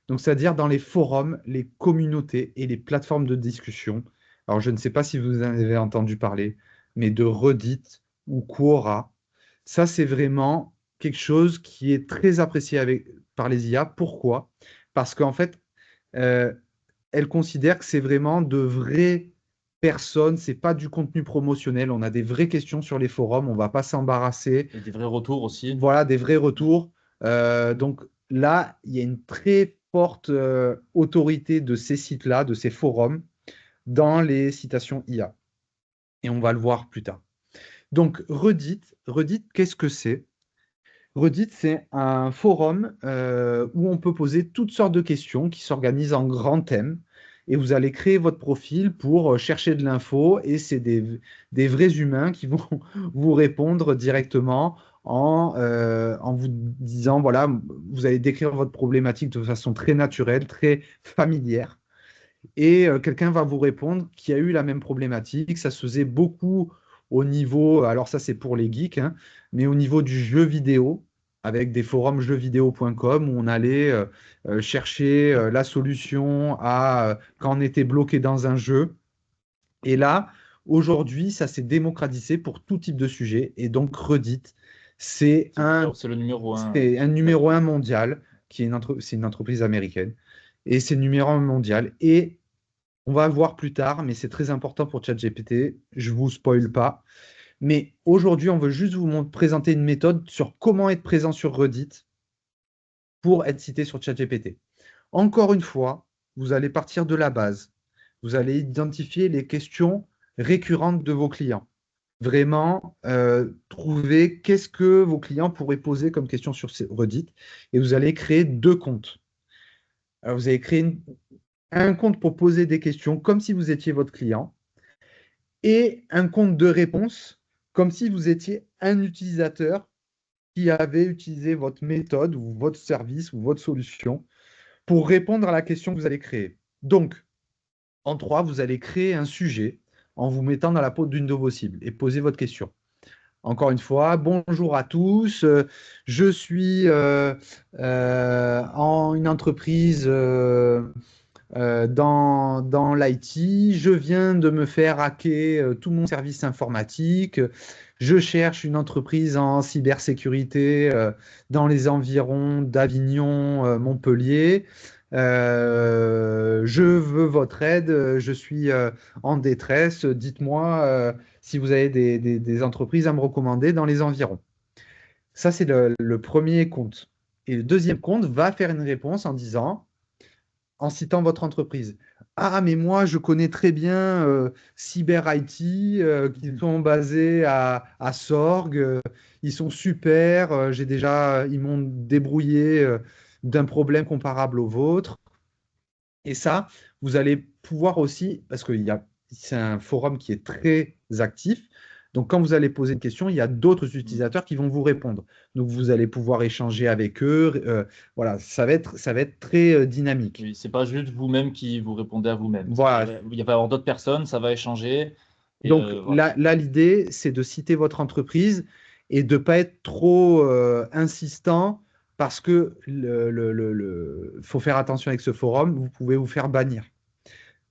Donc, c'est-à-dire dans les forums, les communautés et les plateformes de discussion. Alors, je ne sais pas si vous en avez entendu parler, mais de Reddit ou Quora, ça, c'est vraiment quelque chose qui est très apprécié par les IA. Pourquoi? Parce qu'en fait, euh, elles considèrent que c'est vraiment de vraies personnes, c'est pas du contenu promotionnel. On a des vraies questions sur les forums, on va pas s'embarrasser. Et des vrais retours aussi. Voilà, des vrais retours. Donc là, il y a une très forte autorité de ces sites-là, de ces forums, dans les citations IA. Et on va le voir plus tard. Donc Reddit, qu'est-ce que c'est? Reddit, c'est un forum où on peut poser toutes sortes de questions qui s'organisent en grands thèmes. Et vous allez créer votre profil pour chercher de l'info. Et c'est des vrais humains qui vont vous répondre directement en vous disant, voilà, vous allez décrire votre problématique de façon très naturelle, très familière. Et quelqu'un va vous répondre qui a eu la même problématique. Ça se faisait beaucoup au niveau, alors ça c'est pour les geeks, hein, mais au niveau du jeu vidéo, avec des forums jeuxvideo.com où on allait chercher la solution à quand on était bloqué dans un jeu. Et là, aujourd'hui, ça s'est démocratisé pour tout type de sujet. Et donc Reddit, c'est C'est le numéro 1. c'est un numéro 1 mondial, c'est une entreprise américaine. Et c'est le numéro 1 mondial. Et on va le voir plus tard, mais c'est très important pour ChatGPT. Je ne vous spoil pas. Mais aujourd'hui, on veut juste présenter une méthode sur comment être présent sur Reddit pour être cité sur ChatGPT. Encore une fois, vous allez partir de la base. Vous allez identifier les questions récurrentes de vos clients. Vraiment, trouver qu'est-ce que vos clients pourraient poser comme question sur Reddit. Et vous allez créer 2 comptes. Alors, vous allez créer un compte pour poser des questions comme si vous étiez votre client et un compte de réponse comme si vous étiez un utilisateur qui avait utilisé votre méthode ou votre service ou votre solution pour répondre à la question que vous allez créer. Donc, en 3, vous allez créer un sujet en vous mettant dans la peau d'une de vos cibles et poser votre question. Encore une fois, bonjour à tous. Je suis en une entreprise dans l'IT. Je viens de me faire hacker tout mon service informatique. Je cherche une entreprise en cybersécurité dans les environs d'Avignon, Montpellier. Je veux votre aide. Je suis en détresse. Dites-moi si vous avez des entreprises à me recommander dans les environs. Ça, c'est le premier compte. Et le deuxième compte va faire une réponse en disant, en citant votre entreprise. Ah, mais moi, je connais très bien Cyber IT, qui sont basés à Sorgues. Ils sont super. Ils m'ont débrouillé d'un problème comparable au vôtre. Et ça, vous allez pouvoir aussi, parce que c'est un forum qui est très actif. Donc, quand vous allez poser une question, il y a d'autres utilisateurs qui vont vous répondre. Donc, vous allez pouvoir échanger avec eux. Voilà, ça va être très dynamique. Oui, c'est pas juste vous-même qui vous répondez à vous-même. Voilà. Il va y avoir d'autres personnes, ça va échanger. Et, Donc, voilà. là, l'idée, c'est de citer votre entreprise et de ne pas être trop insistant parce que faut faire attention avec ce forum, vous pouvez vous faire bannir.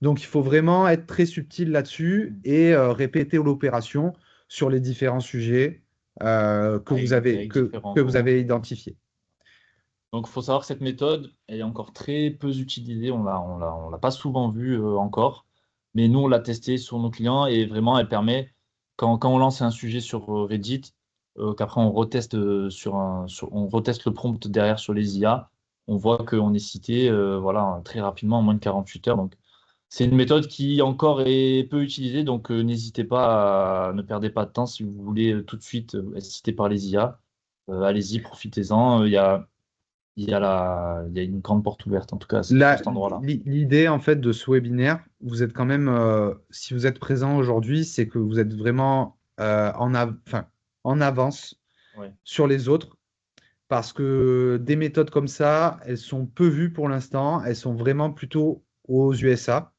Donc, il faut vraiment être très subtil là-dessus et répéter l'opération sur les différents sujets que vous avez identifiés. Donc, il faut savoir que cette méthode, elle est encore très peu utilisée. On l'a pas souvent vue encore. Mais nous, on l'a testé sur nos clients et vraiment, elle permet, quand on lance un sujet sur Reddit, qu'après on reteste, on reteste le prompt derrière sur les IA, on voit qu'on est cité voilà, très rapidement, en moins de 48 heures. Donc, c'est une méthode qui encore est peu utilisée, donc n'hésitez pas, ne perdez pas de temps si vous voulez tout de suite être cité par les IA. Allez-y, profitez-en. Il y a une grande porte ouverte, en tout cas, sur cet endroit-là. L'idée en fait de ce webinaire, vous êtes quand même, si vous êtes présent aujourd'hui, c'est que vous êtes vraiment en avance Ouais. sur les autres, parce que des méthodes comme ça, elles sont peu vues pour l'instant, elles sont vraiment plutôt aux USA.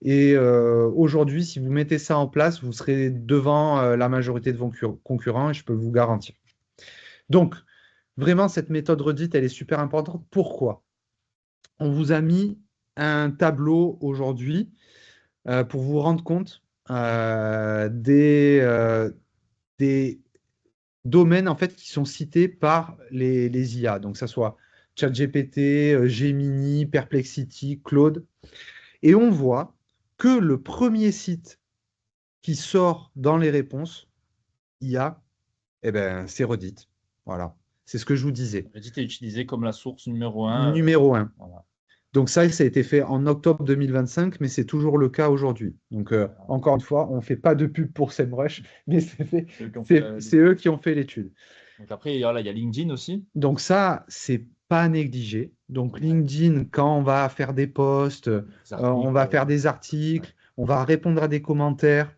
Et aujourd'hui, si vous mettez ça en place, vous serez devant la majorité de vos concurrents, et je peux vous garantir. Donc, vraiment, cette méthode Reddit, elle est super importante. Pourquoi? On vous a mis un tableau aujourd'hui pour vous rendre compte des domaines en fait qui sont cités par les IA. Donc, ça soit ChatGPT, Gemini, Perplexity, Claude. Et on voit que le premier site qui sort dans les réponses IA, eh ben, c'est Reddit. Voilà. C'est ce que je vous disais. Reddit est utilisé comme la source numéro 1. Numéro 1. Voilà. Donc ça a été fait en octobre 2025, mais c'est toujours le cas aujourd'hui. Donc encore une fois, on ne fait pas de pub pour SEMrush, mais c'est eux qui ont fait l'étude. Donc après, voilà, il y a LinkedIn aussi. Donc ça, c'est pas à négliger. Donc LinkedIn, quand on va faire des posts, on va faire des articles, on va répondre à des commentaires,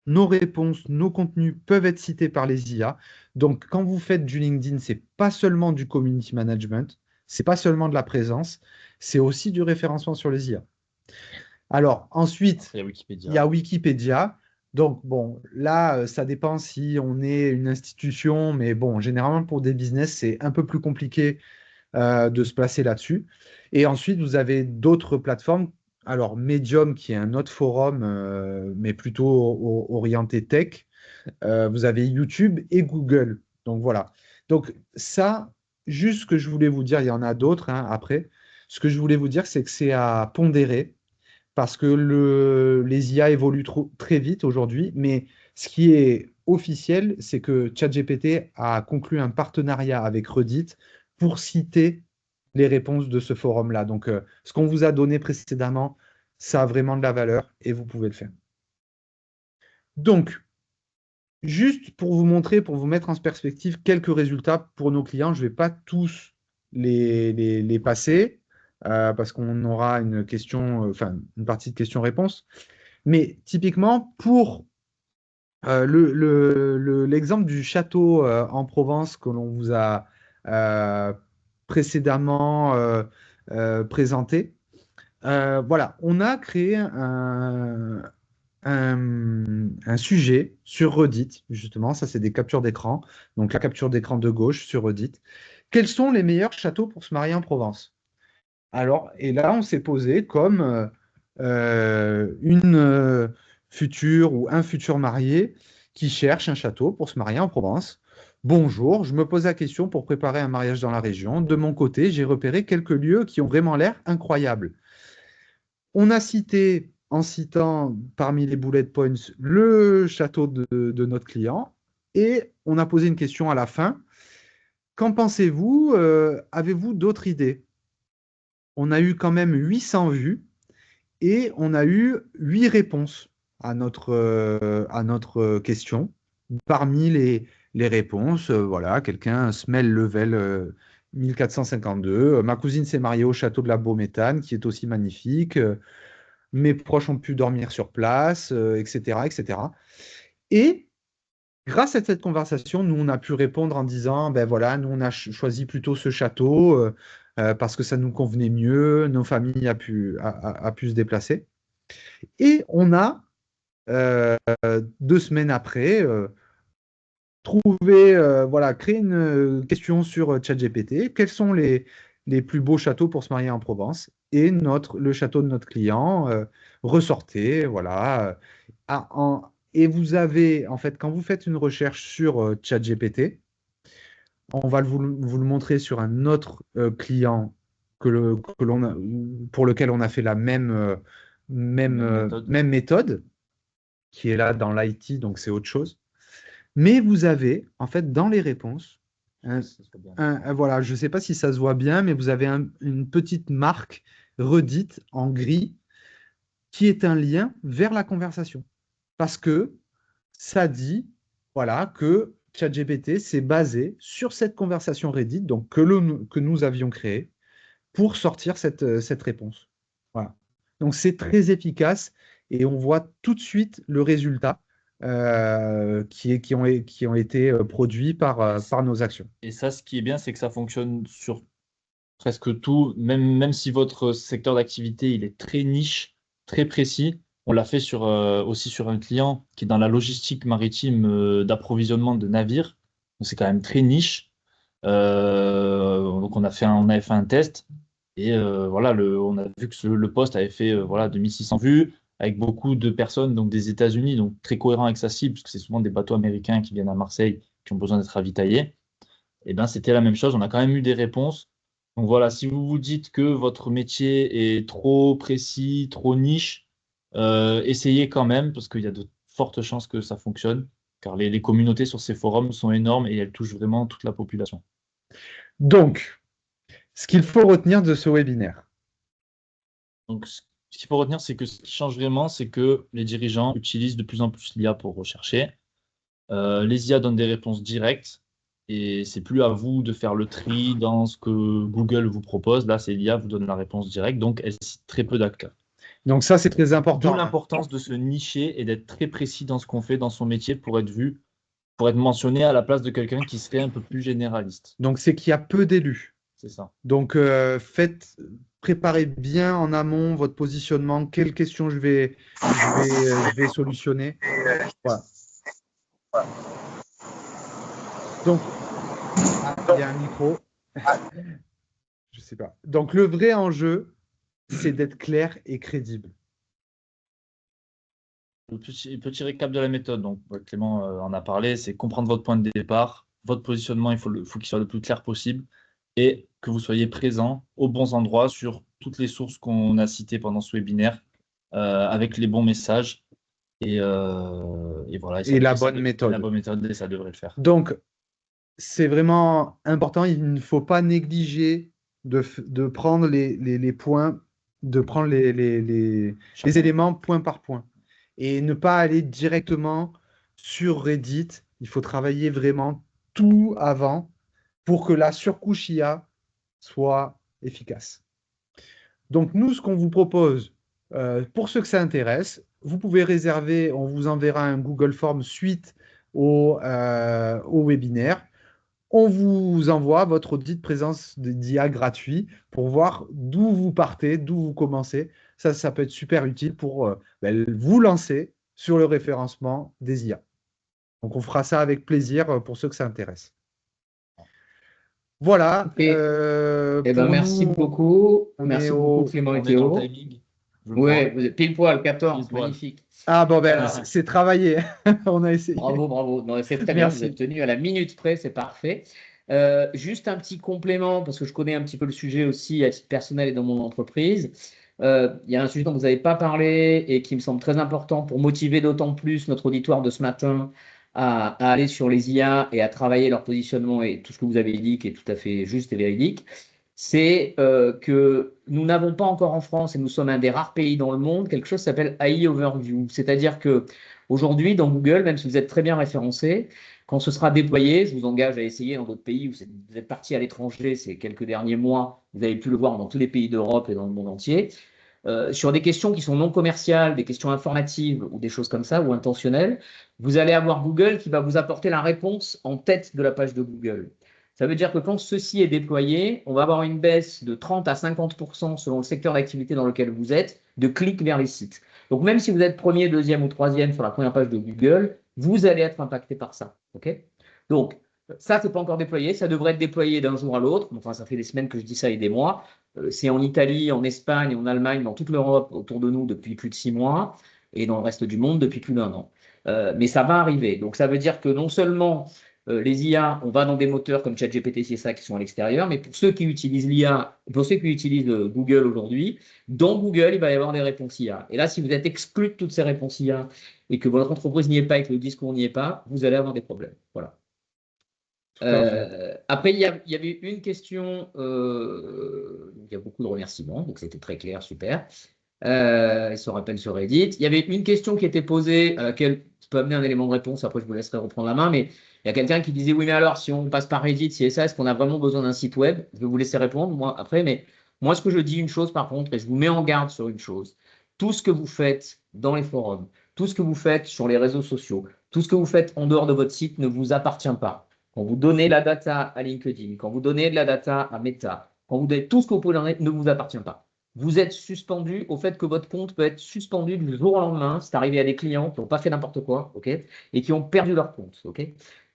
nos réponses, nos contenus peuvent être cités par les IA. Donc quand vous faites du LinkedIn, c'est pas seulement du community management, c'est pas seulement de la présence, c'est aussi du référencement sur les IA. Alors, ensuite, il y a Wikipédia. Il y a Wikipédia. Donc, bon, là, ça dépend si on est une institution, mais bon, généralement, pour des business, c'est un peu plus compliqué de se placer là-dessus. Et ensuite, vous avez d'autres plateformes. Alors, Medium, qui est un autre forum, mais plutôt orienté tech. Vous avez YouTube et Google. Donc, voilà. Donc, ça, juste ce que je voulais vous dire, il y en a d'autres après. Ce que je voulais vous dire, c'est que c'est à pondérer parce que les IA évoluent très vite aujourd'hui. Mais ce qui est officiel, c'est que ChatGPT a conclu un partenariat avec Reddit pour citer les réponses de ce forum-là. Donc, ce qu'on vous a donné précédemment, ça a vraiment de la valeur et vous pouvez le faire. Donc, juste pour vous montrer, pour vous mettre en perspective quelques résultats pour nos clients, je ne vais pas tous les passer parce qu'on aura une question, une partie de questions-réponses. Mais typiquement, pour l'exemple du château en Provence que l'on vous a précédemment présenté, voilà, on a créé un sujet sur Reddit, justement, ça c'est des captures d'écran, donc la capture d'écran de gauche sur Reddit. Quels sont les meilleurs châteaux pour se marier en Provence? Alors, et là, on s'est posé comme une future ou un futur marié qui cherche un château pour se marier en Provence. Bonjour, je me pose la question pour préparer un mariage dans la région. De mon côté, j'ai repéré quelques lieux qui ont vraiment l'air incroyables. On a cité, en citant parmi les bullet points, le château de notre client et on a posé une question à la fin. Qu'en pensez-vous? Avez-vous d'autres idées? On a eu quand même 800 vues et on a eu 8 réponses à notre question. Parmi les réponses, voilà, quelqu'un, Smell Level 1452. Ma cousine s'est mariée au château de la Beauméthane, qui est aussi magnifique. Mes proches ont pu dormir sur place, etc., etc. Et grâce à cette conversation, nous, on a pu répondre en disant, ben voilà, nous, on a choisi plutôt ce château parce que ça nous convenait mieux, nos familles a pu se déplacer. Et on a, 2 semaines après, créé une question sur ChatGPT. Quels sont les plus beaux châteaux pour se marier en Provence? Et le château de notre client ressortait, voilà. Et vous avez, en fait, quand vous faites une recherche sur ChatGPT, on va vous le montrer sur un autre client pour lequel on a fait même méthode, qui est là dans l'IT, donc c'est autre chose. Mais vous avez, en fait, dans les réponses, voilà, je ne sais pas si ça se voit bien, mais vous avez une petite marque redite en gris qui est un lien vers la conversation. Parce que ça dit, voilà, que ChatGPT s'est basé sur cette conversation Reddit, donc que nous avions créée, pour sortir cette réponse. Voilà. Donc c'est très efficace et on voit tout de suite le résultat qui ont été produits par nos actions. Et ça, ce qui est bien, c'est que ça fonctionne sur presque tout, même si votre secteur d'activité il est très niche, très précis. On l'a fait aussi sur un client qui est dans la logistique maritime d'approvisionnement de navires. Donc c'est quand même très niche. Donc on avait fait un test et voilà, on a vu que le post avait fait voilà, 2600 vues avec beaucoup de personnes donc des États-Unis, donc très cohérent avec sa cible, parce que c'est souvent des bateaux américains qui viennent à Marseille qui ont besoin d'être ravitaillés. Et ben c'était la même chose, on a quand même eu des réponses. Donc voilà, si vous vous dites que votre métier est trop précis, trop niche, essayez quand même, parce qu'il y a de fortes chances que ça fonctionne, car les communautés sur ces forums sont énormes et elles touchent vraiment toute la population. Donc, ce qu'il faut retenir de ce webinaire. Donc, ce qu'il faut retenir, c'est que ce qui change vraiment, c'est que les dirigeants utilisent de plus en plus l'IA pour rechercher. Les IA donnent des réponses directes. Et c'est plus à vous de faire le tri dans ce que Google vous propose. Là, c'est l'IA vous donne la réponse directe, donc elle cite très peu d'acteurs. Donc ça, c'est très important. D'où l'importance de se nicher et d'être très précis dans ce qu'on fait dans son métier pour être vu, pour être mentionné à la place de quelqu'un qui serait un peu plus généraliste. Donc c'est qu'il y a peu d'élus. C'est ça. Donc préparez bien en amont votre positionnement, quelles questions je vais solutionner. Voilà. Donc, il y a un micro. Je sais pas. Donc, le vrai enjeu, c'est d'être clair et crédible. Le petit récap de la méthode, donc Clément en a parlé, c'est comprendre votre point de départ, votre positionnement, il faut qu'il soit le plus clair possible et que vous soyez présent aux bons endroits sur toutes les sources qu'on a citées pendant ce webinaire avec les bons messages et voilà. Et la bonne méthode. La bonne méthode, et ça devrait le faire. Donc, c'est vraiment important. Il ne faut pas négliger de prendre les points, de prendre les éléments point par point. Et ne pas aller directement sur Reddit. Il faut travailler vraiment tout avant pour que la surcouche IA soit efficace. Donc, nous, ce qu'on vous propose, pour ceux que ça intéresse, vous pouvez réserver, on vous enverra un Google Form suite au webinaire. On vous envoie votre audit de présence d'IA gratuit pour voir d'où vous partez, d'où vous commencez. Ça peut être super utile pour vous lancer sur le référencement des IA. Donc, on fera ça avec plaisir pour ceux que ça intéresse. Voilà. Merci beaucoup. Merci beaucoup, Clément et Théo. Oui, vous êtes pile poil, 14, magnifique. Ah bon, c'est travaillé. On a essayé. Bravo. C'est très bien, vous êtes tenu à la minute près, c'est parfait. Juste un petit complément, parce que je connais un petit peu le sujet aussi à titre personnel et dans mon entreprise. Il y a un sujet dont vous n'avez pas parlé et qui me semble très important pour motiver d'autant plus notre auditoire de ce matin à aller sur les IA et à travailler leur positionnement et tout ce que vous avez dit qui est tout à fait juste et véridique. C'est que nous n'avons pas encore en France, et nous sommes un des rares pays dans le monde, quelque chose qui s'appelle AI Overview. C'est-à-dire qu'aujourd'hui, dans Google, même si vous êtes très bien référencé, quand ce sera déployé, je vous engage à essayer dans d'autres pays où vous êtes parti à l'étranger ces quelques derniers mois, vous avez pu le voir dans tous les pays d'Europe et dans le monde entier, sur des questions qui sont non commerciales, des questions informatives ou des choses comme ça, ou intentionnelles, vous allez avoir Google qui va vous apporter la réponse en tête de la page de Google. Ça veut dire que quand ceci est déployé, on va avoir une baisse de 30 à 50% selon le secteur d'activité dans lequel vous êtes, de clics vers les sites. Donc même si vous êtes premier, deuxième ou troisième sur la première page de Google, vous allez être impacté par ça. Okay, donc ça, c'est pas encore déployé. Ça devrait être déployé d'un jour à l'autre. Enfin, ça fait des semaines que je dis ça et des mois. C'est en Italie, en Espagne, en Allemagne, dans toute l'Europe autour de nous depuis plus de 6 mois et dans le reste du monde depuis plus d'1 an. Mais ça va arriver. Donc ça veut dire que non seulement les IA, on va dans des moteurs comme ChatGPT, c'est ça, qui sont à l'extérieur. Mais pour ceux qui utilisent l'IA, pour ceux qui utilisent Google aujourd'hui, dans Google, il va y avoir des réponses IA. Et là, si vous êtes exclu de toutes ces réponses IA et que votre entreprise n'y est pas et que le discours n'y est pas, vous allez avoir des problèmes. Voilà. Tout à fait. Après, il y avait une question, il y a beaucoup de remerciements, donc c'était très clair, super. Il se rappelle sur Reddit. Il y avait une question qui était posée, à laquelle je peux amener un élément de réponse, après je vous laisserai reprendre la main, mais il y a quelqu'un qui disait, oui, mais alors, si on passe par Reddit, si et ça, est-ce qu'on a vraiment besoin d'un site web? Je vais vous laisser répondre, moi, après, mais moi, ce que je dis une chose, par contre, et je vous mets en garde sur une chose, tout ce que vous faites dans les forums, tout ce que vous faites sur les réseaux sociaux, tout ce que vous faites en dehors de votre site ne vous appartient pas. Quand vous donnez la data à LinkedIn, quand vous donnez de la data à Meta, quand vous donnez tout ce que vous pouvez donner, ne vous appartient pas. Vous êtes suspendu au fait que votre compte peut être suspendu du jour au lendemain. C'est arrivé à des clients qui n'ont pas fait n'importe quoi, ok, et qui ont perdu leur compte, ok.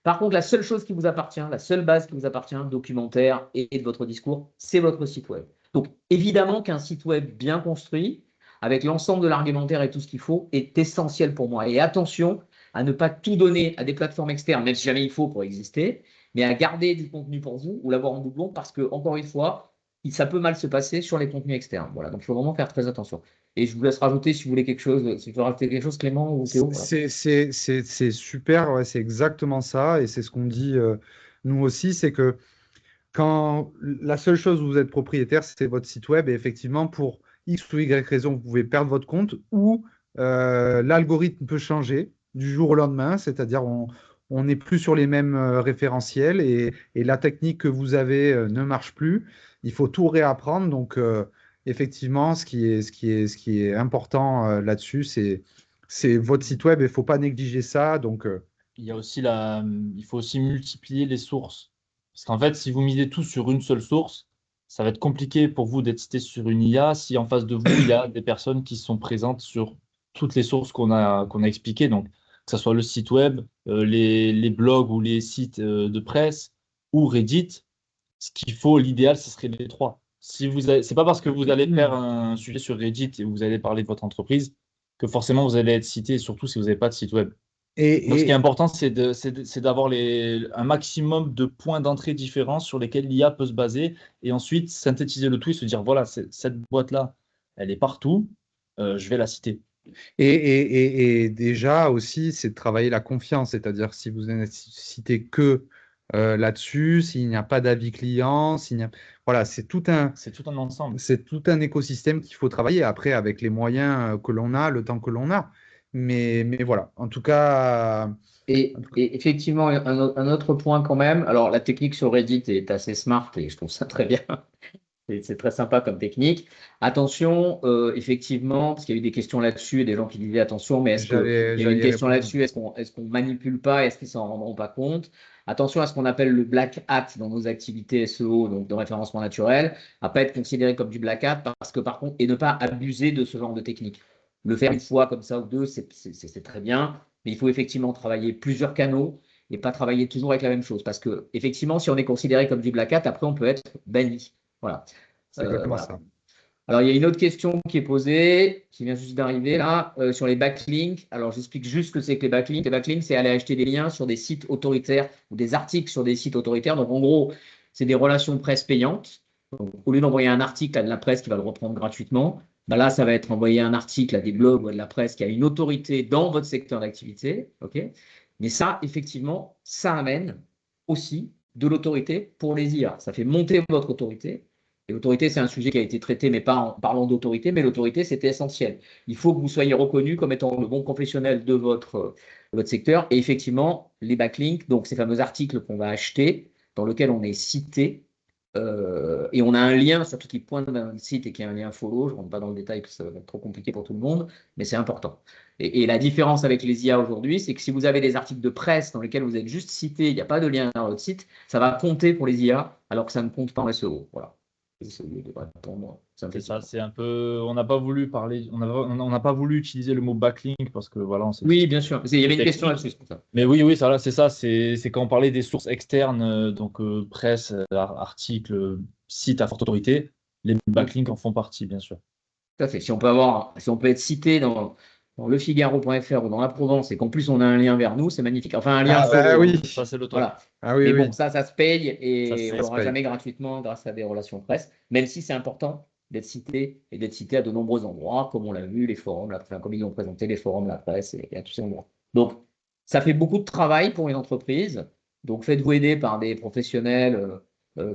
Par contre, la seule chose qui vous appartient, la seule base qui vous appartient, documentaire et de votre discours, c'est votre site web. Donc, évidemment qu'un site web bien construit, avec l'ensemble de l'argumentaire et tout ce qu'il faut, est essentiel pour moi. Et attention à ne pas tout donner à des plateformes externes, même si jamais il faut pour exister, mais à garder du contenu pour vous ou l'avoir en doublon parce que, encore une fois, ça peut mal se passer sur les contenus externes. Voilà, donc il faut vraiment faire très attention. Et je vous laisse rajouter si vous voulez quelque chose, si vous voulez rajouter quelque chose, Clément ou Théo. Voilà. C'est super, ouais, c'est exactement ça, et c'est ce qu'on dit nous aussi, c'est que quand la seule chose où vous êtes propriétaire, c'est votre site web, et effectivement, pour X ou Y raison, vous pouvez perdre votre compte, ou l'algorithme peut changer du jour au lendemain, c'est-à-dire on n'est plus sur les mêmes référentiels, et la technique que vous avez ne marche plus. Il faut tout réapprendre, donc effectivement, ce qui est important là-dessus, c'est votre site web, et il ne faut pas négliger ça. Donc, Il y a aussi il faut aussi multiplier les sources. Parce qu'en fait, si vous misez tout sur une seule source, ça va être compliqué pour vous d'être cité sur une IA si en face de vous, il y a des personnes qui sont présentes sur toutes les sources qu'on a expliquées. Donc, que ce soit le site web, les blogs ou les sites de presse ou Reddit, ce qu'il faut, l'idéal, ce serait les trois. Si c'est pas parce que vous allez faire un sujet sur Reddit et vous allez parler de votre entreprise que forcément vous allez être cité, surtout si vous n'avez pas de site web. Donc, ce qui est important, c'est d'avoir un maximum de points d'entrée différents sur lesquels l'IA peut se baser et ensuite synthétiser le tout et se dire, voilà, cette boîte-là, elle est partout, je vais la citer. Et déjà aussi, c'est de travailler la confiance, c'est-à-dire si vous n'êtes cité que là-dessus, s'il n'y a pas d'avis client, voilà, C'est tout un ensemble. c'est tout un écosystème qu'il faut travailler après avec les moyens que l'on a, le temps que l'on a. Mais voilà, en tout cas. Et effectivement, un autre point quand même, alors la technique sur Reddit est assez smart et je trouve ça très bien. C'est très sympa comme technique. Attention, effectivement, parce qu'il y a eu des questions là-dessus et des gens qui disaient attention, mais il y a eu une J'allais question répondre. là-dessus, est-ce qu'on manipule pas, est-ce qu'ils s'en rendront pas compte? Attention à ce qu'on appelle le black hat dans nos activités SEO, donc de référencement naturel, à pas être considéré comme du black hat parce que par contre, et ne pas abuser de ce genre de technique. Le faire une fois comme ça ou deux, c'est très bien, mais il faut effectivement travailler plusieurs canaux et pas travailler toujours avec la même chose. Parce que effectivement, si on est considéré comme du black hat, après on peut être banni. Voilà. C'est exactement Voilà. ça. Alors, il y a une autre question qui est posée, qui vient juste d'arriver là, sur les backlinks. Alors, j'explique juste ce que c'est que les backlinks. Les backlinks, c'est aller acheter des liens sur des sites autoritaires ou des articles sur des sites autoritaires. Donc, en gros, c'est des relations de presse payantes. Donc, au lieu d'envoyer un article à de la presse qui va le reprendre gratuitement, ben là, ça va être envoyer un article à des blogs ou à de la presse qui a une autorité dans votre secteur d'activité. Okay, mais ça, effectivement, ça amène aussi de l'autorité pour les IA. Ça fait monter votre autorité. Et l'autorité, c'est un sujet qui a été traité, mais pas en parlant d'autorité, mais l'autorité, c'était essentiel. Il faut que vous soyez reconnu comme étant le bon professionnel de votre secteur. Et effectivement, les backlinks, donc ces fameux articles qu'on va acheter, dans lesquels on est cité, et on a un lien, surtout qui pointe vers un site et qui est un lien follow. Je ne rentre pas dans le détail, parce que ça va être trop compliqué pour tout le monde, mais c'est important. Et la différence avec les IA aujourd'hui, c'est que si vous avez des articles de presse dans lesquels vous êtes juste cité, il n'y a pas de lien vers votre site, ça va compter pour les IA, alors que ça ne compte pas en SEO. Voilà. C'est ça, c'est un peu. On n'a pas voulu parler, on n'a pas voulu utiliser le mot backlink parce que voilà, on sait. Oui, bien sûr. Il y avait une question là-dessus, c'est pour ça. Mais oui, ça, c'est ça. C'est quand on parlait des sources externes, donc presse, articles, sites à forte autorité, les backlinks en font partie, bien sûr. Tout à fait. Si on peut être cité dans lefigaro.fr ou dans la Provence et qu'en plus on a un lien vers nous, c'est magnifique. Enfin, un lien Ah, bah solo, oui. hein. Ça, c'est le top. Voilà. Ah oui, Mais oui. bon, ça se paye Ça, et ça on se l'aura paye. jamais gratuitement grâce à des relations presse, même si c'est important d'être cité et d'être cité à de nombreux endroits, comme on l'a vu, les forums, enfin, comme ils ont présenté les forums, la presse et à tous ces endroits. Donc, ça fait beaucoup de travail pour une entreprise. Donc, faites-vous aider par des professionnels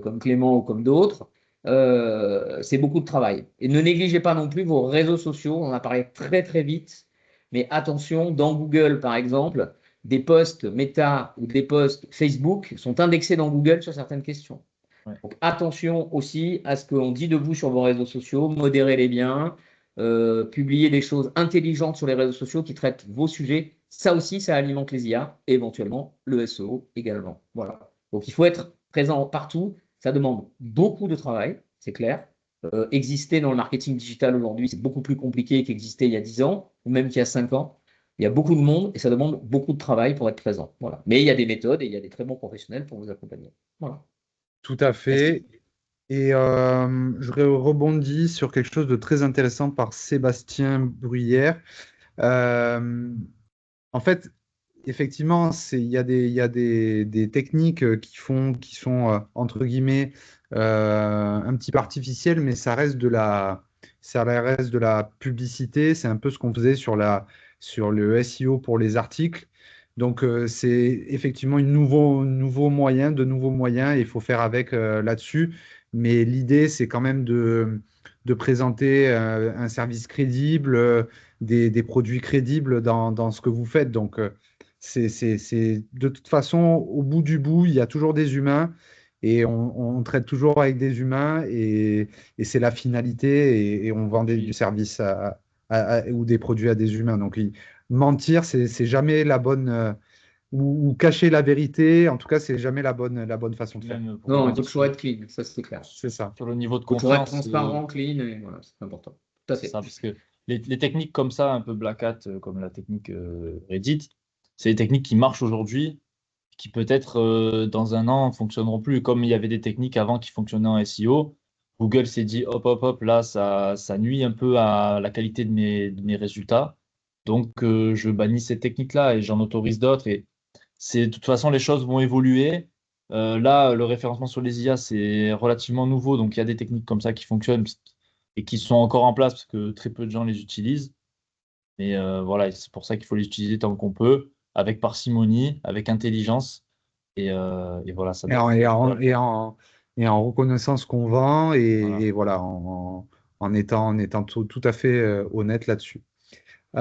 comme Clément ou comme d'autres. C'est beaucoup de travail. Et ne négligez pas non plus vos réseaux sociaux. On en a parlé très très vite. Mais attention, dans Google, par exemple, des posts Meta ou des posts Facebook sont indexés dans Google sur certaines questions. Ouais. Donc attention aussi à ce qu'on dit de vous sur vos réseaux sociaux, modérez-les bien, publiez des choses intelligentes sur les réseaux sociaux qui traitent vos sujets. Ça aussi, ça alimente les IA et éventuellement le SEO également. Voilà. Donc il faut être présent partout. Ça demande beaucoup de travail, c'est clair. Exister dans le marketing digital aujourd'hui, c'est beaucoup plus compliqué qu'exister il y a 10 ans ou même qu'il y a 5 ans. Il y a beaucoup de monde et ça demande beaucoup de travail pour être présent. Voilà. Mais il y a des méthodes et il y a des très bons professionnels pour vous accompagner. Voilà. Tout à fait. Et je rebondis sur quelque chose de très intéressant par Sébastien Bruyère. Euh, En fait, effectivement, il y a des techniques qui sont, entre guillemets, un petit peu artificielles, mais ça reste de la publicité. C'est un peu ce qu'on faisait sur le SEO pour les articles. Donc, c'est effectivement de nouveaux moyens, et il faut faire avec là-dessus. Mais l'idée, c'est quand même de présenter un service crédible, des produits crédibles dans ce que vous faites. Donc, de toute façon, au bout du bout, il y a toujours des humains et on traite toujours avec des humains et c'est la finalité et on vend du service ou des produits à des humains. Donc, mentir, c'est jamais la bonne, ou cacher la vérité, en tout cas, c'est jamais la bonne façon de faire. Même pour Non, il rebondir faut toujours être clean, ça c'est clair. C'est ça. sur le niveau de Il faut toujours être confiance, transparent, clean, et voilà, c'est important. Tout à c'est fait. ça, parce que les techniques comme ça, un peu black hat, comme la technique Reddit, c'est des techniques qui marchent aujourd'hui, qui peut-être dans un an fonctionneront plus. Comme il y avait des techniques avant qui fonctionnaient en SEO, Google s'est dit hop, hop, hop, là, ça nuit un peu à la qualité de mes résultats. Donc, je bannis ces techniques-là et j'en autorise d'autres. Et de toute façon, les choses vont évoluer. Là, le référencement sur les IA, c'est relativement nouveau. Donc, il y a des techniques comme ça qui fonctionnent et qui sont encore en place parce que très peu de gens les utilisent. Mais voilà, c'est pour ça qu'il faut les utiliser tant qu'on peut, avec parcimonie, avec intelligence. Et voilà, ça Et en, et en, doit- et en, et en reconnaissant ce qu'on vend voilà. et voilà, en étant tout à fait honnête là-dessus. Ok,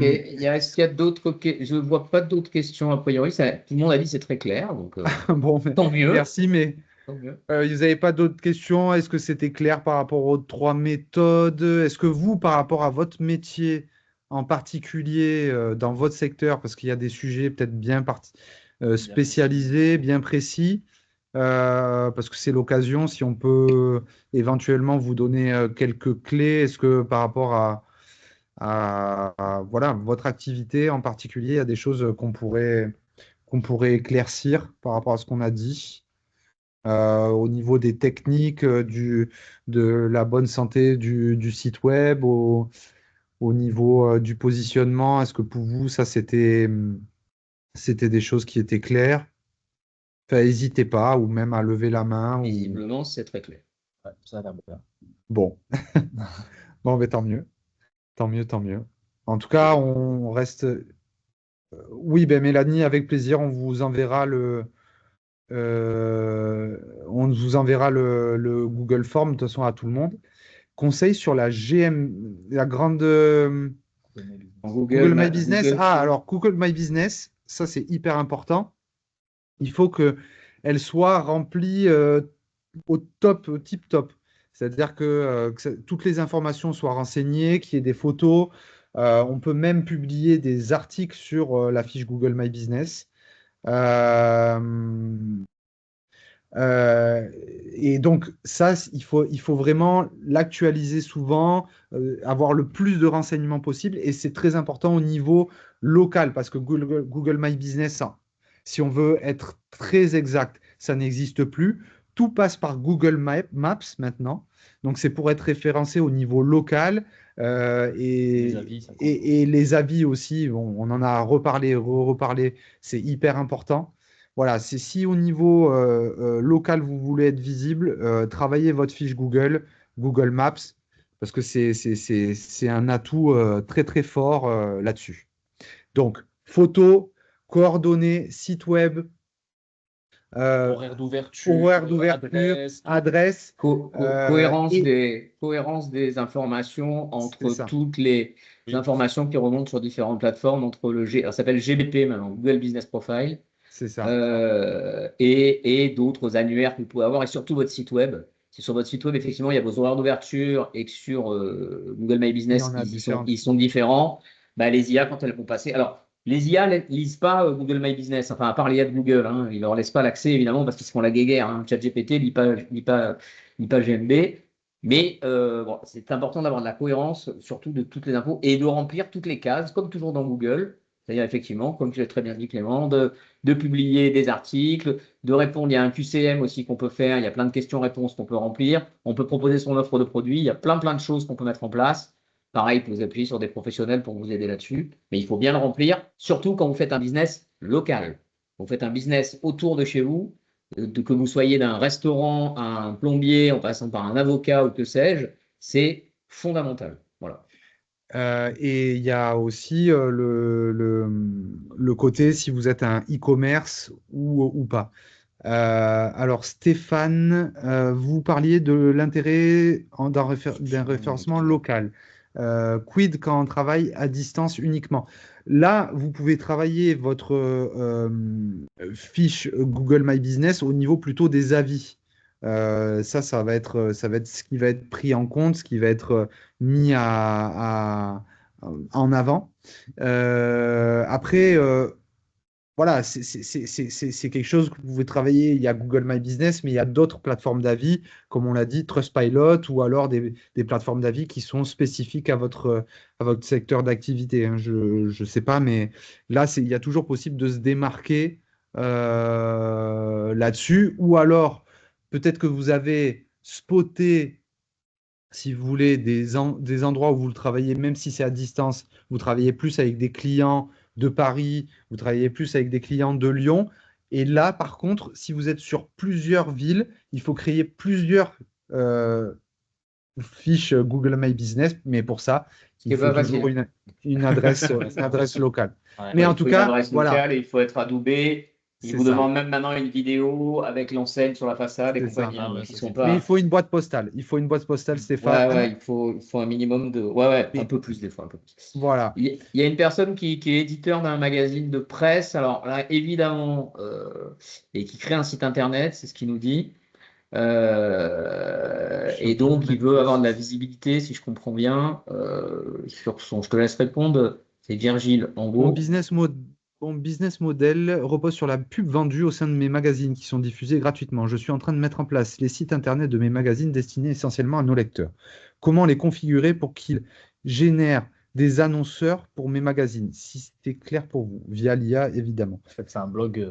est-ce qu'il y a je ne vois pas d'autres questions a priori. Tout le monde a dit c'est très clair, donc Bon, tant mieux. merci, mais Tant mieux. vous n'avez pas d'autres questions? Est-ce que c'était clair par rapport aux trois méthodes? Est-ce que vous, par rapport à votre métier en particulier, dans votre secteur, parce qu'il y a des sujets peut-être spécialisés, bien précis, parce que c'est l'occasion, si on peut éventuellement vous donner quelques clés, est-ce que par rapport voilà, votre activité en particulier, il y a des choses qu'on pourrait éclaircir par rapport à ce qu'on a dit? Au niveau des techniques, de la bonne santé du site web, au niveau du positionnement, est-ce que pour vous, ça, c'était des choses qui étaient claires? Enfin, n'hésitez pas, ou même à lever la main. Visiblement, c'est très clair. Ouais, ça a l'air bien. Bon, bon, mais tant mieux. Tant mieux, tant mieux. En tout cas, on reste. Oui, ben Mélanie, avec plaisir, on vous enverra le Google Form de toute façon à tout le monde. Conseil sur la GM, la grande En Google My Business. Google Ah, alors Google My Business, ça c'est hyper important. Il faut que elle soit remplie au top, au tip top. C'est-à-dire que toutes les informations soient renseignées, qu'il y ait des photos. On peut même publier des articles sur la fiche Google My Business. Euh, et donc, ça, il faut vraiment l'actualiser souvent, avoir le plus de renseignements possible. Et c'est très important au niveau local, parce que Google My Business, si on veut être très exact, ça n'existe plus. tout passe par Google Maps maintenant. Donc, c'est pour être référencé au niveau local. Les avis, ça compte. Et les avis aussi, on en a reparlé, reparlé, c'est hyper important. Voilà, c'est si au niveau local vous voulez être visible, travaillez votre fiche Google Maps, parce que c'est un atout très très fort là-dessus. Donc, photos, coordonnées, site web, Horaire d'ouverture, adresse. adresse, et Cohérence des informations c'est entre ça, toutes les Oui. informations qui remontent sur différentes plateformes, entre alors, ça s'appelle GBP maintenant, Google Business Profile, c'est ça. et d'autres annuaires que vous pouvez avoir, et surtout votre site web. Si sur votre site web, effectivement, il y a vos horaires d'ouverture et que sur Google My Il y Business, en a différentes. ils sont différents, bah, les IA, quand elles vont passer. Alors, les IA ne lisent pas Google My Business, enfin, à part l'IA de Google, hein, ils ne leur laissent pas l'accès, évidemment, parce qu'ils se font la guéguerre. Hein. ChatGPT ne lit pas GMB. Mais bon, c'est important d'avoir de la cohérence, surtout de toutes les infos, et de remplir toutes les cases, comme toujours dans Google. C'est-à-dire, effectivement, comme tu l'as très bien dit, Clément, de publier des articles, de répondre. Il y a un QCM aussi qu'on peut faire, il y a plein de questions-réponses qu'on peut remplir. On peut proposer son offre de produit, il y a plein de choses qu'on peut mettre en place. Pareil, vous appuyez sur des professionnels pour vous aider là-dessus, mais il faut bien le remplir, surtout quand vous faites un business local. Vous faites un business autour de chez vous, que vous soyez d'un restaurant, un plombier, en passant par un avocat ou que sais-je, c'est fondamental. Voilà. Et il y a aussi le côté si vous êtes un e-commerce ou pas. Alors Stéphane, vous parliez de l'intérêt d'un référencement local. Quid quand on travaille à distance uniquement? Là, vous pouvez travailler votre fiche Google My Business au niveau plutôt des avis. Ça va être ce qui va être pris en compte, ce qui va être mis en avant. Après, voilà, c'est quelque chose que vous pouvez travailler. Il y a Google My Business, mais il y a d'autres plateformes d'avis, comme on l'a dit, Trustpilot, ou alors des plateformes d'avis qui sont spécifiques à votre secteur d'activité. Hein. Je ne sais pas, mais là, il y a toujours possible de se démarquer là-dessus. Ou alors, peut-être que vous avez spoté, si vous voulez, des endroits où vous le travaillez, même si c'est à distance, vous travaillez plus avec des clients de Paris, vous travaillez plus avec des clients de Lyon. Et là, par contre, si vous êtes sur plusieurs villes, il faut créer plusieurs euh, fiches Google My Business, mais pour ça, Ce qui il n'est faut pas toujours facile. une adresse locale. Ouais. Mais Ouais, en il tout faut une cas, adresse voilà, locale et il faut être adoubé. Il c'est vous ça. demande même maintenant une vidéo avec l'enseigne sur la façade et C'est ça. compagnie, Ah hein, ouais, qui ça sont c'est Mais cool. il pas. faut une boîte postale. Il faut une boîte postale, Ouais, Stéphane. ouais, il faut un minimum de. Ouais, ouais, un Mais peu plus des fois, un peu plus. voilà. Il y a une personne qui est éditeur d'un magazine de presse, alors là, évidemment, et qui crée un site internet, c'est ce qu'il nous dit. Je Et peux me donc, il mettre veut avoir de dessus. la visibilité, si je comprends bien, sur son. Je te laisse répondre. C'est Virgile, en Mon gros. business, mon business model repose sur la pub vendue au sein de mes magazines qui sont diffusés gratuitement. Je suis en train de mettre en place les sites internet de mes magazines destinés essentiellement à nos lecteurs. Comment les configurer pour qu'ils génèrent des annonceurs pour mes magazines? Si c'était clair pour vous, via l'IA évidemment. En fait, c'est un blog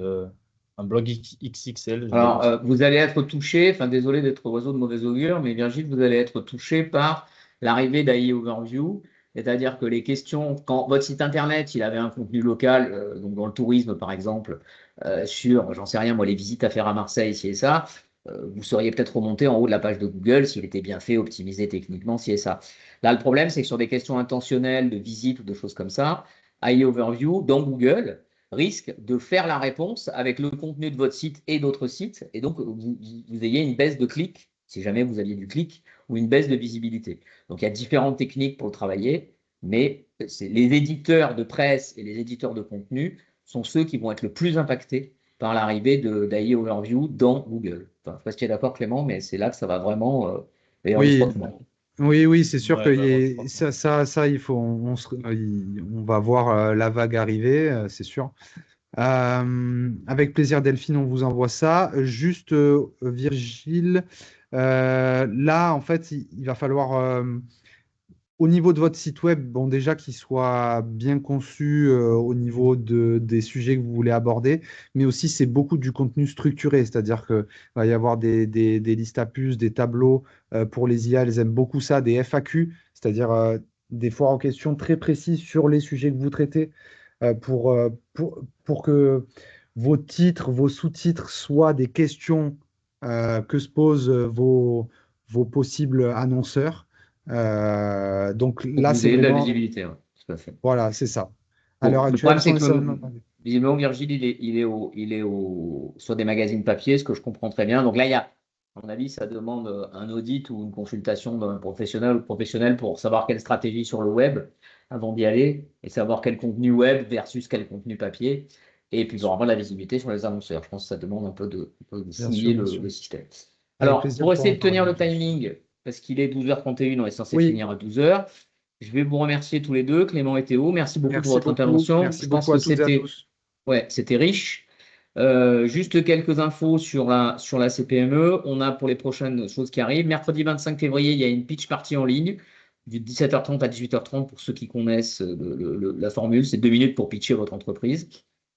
XXL, je dirais Alors, aussi. vous allez être touché, enfin désolé d'être oiseau de mauvais augure, mais Virgile, vous allez être touché par l'arrivée d'AI Overview, c'est-à-dire que les questions, quand votre site internet, il avait un contenu local, donc dans le tourisme par exemple, sur, j'en sais rien, moi, les visites à faire à Marseille, ci et ça, vous seriez peut-être remonté en haut de la page de Google s'il était bien fait, optimisé techniquement, ci et ça. Là, le problème, c'est que sur des questions intentionnelles de visite ou de choses comme ça, AI Overview, dans Google, risque de faire la réponse avec le contenu de votre site et d'autres sites, et donc vous ayez une baisse de clics, si jamais vous aviez du clic, ou une baisse de visibilité. Donc il y a différentes techniques pour le travailler, mais les éditeurs de presse et les éditeurs de contenu sont ceux qui vont être le plus impactés par l'arrivée d'AI Overview dans Google. Enfin, je ne sais pas si tu es d'accord Clément, mais c'est là que ça va vraiment... d'ailleurs, je Oui, crois que oui, c'est sûr Ouais, que ouais, ouais, je crois que- il faut, on va voir la vague arriver, c'est sûr. Avec plaisir, Delphine, on vous envoie ça. Juste, Virgile, là, en fait, il va falloir au niveau de votre site web, bon, déjà qu'il soit bien conçu au niveau des sujets que vous voulez aborder, mais aussi c'est beaucoup du contenu structuré, c'est-à-dire qu'il va y avoir des listes à puces, des tableaux pour les IA, elles aiment beaucoup ça, des FAQ, c'est-à-dire des foires en questions très précises sur les sujets que vous traitez pour que vos titres, vos sous-titres soient des questions que se posent vos possibles annonceurs. Donc Pour là, vous c'est ayez de la vraiment, visibilité, ouais, tout à fait. voilà, c'est ça. À Bon, l'heure le actuelle, problème, c'est que essentiellement. visiblement, Virgile, sur des magazines papier, ce que je comprends très bien. Donc là, à mon avis, ça demande un audit ou une consultation d'un professionnel ou professionnel pour savoir quelle stratégie sur le web avant d'y aller et savoir quel contenu web versus quel contenu papier. Et puis, avoir de la visibilité sur les annonceurs. Je pense que ça demande un peu de fouiller Bien sûr. le système. Avec Alors, plaisir pour pour essayer en de tenir le parler. timing, parce qu'il est 12h31, on est censé Oui. finir à 12h. Je vais vous remercier tous les deux, Clément et Théo. Merci beaucoup pour votre intervention. Merci Je pense beaucoup à que toutes et à tous. c'était riche. Juste quelques infos sur la CPME. On a pour les prochaines choses qui arrivent. Mercredi 25 février, il y a une pitch party en ligne de 17h30 à 18h30 pour ceux qui connaissent la formule. C'est 2 minutes pour pitcher votre entreprise.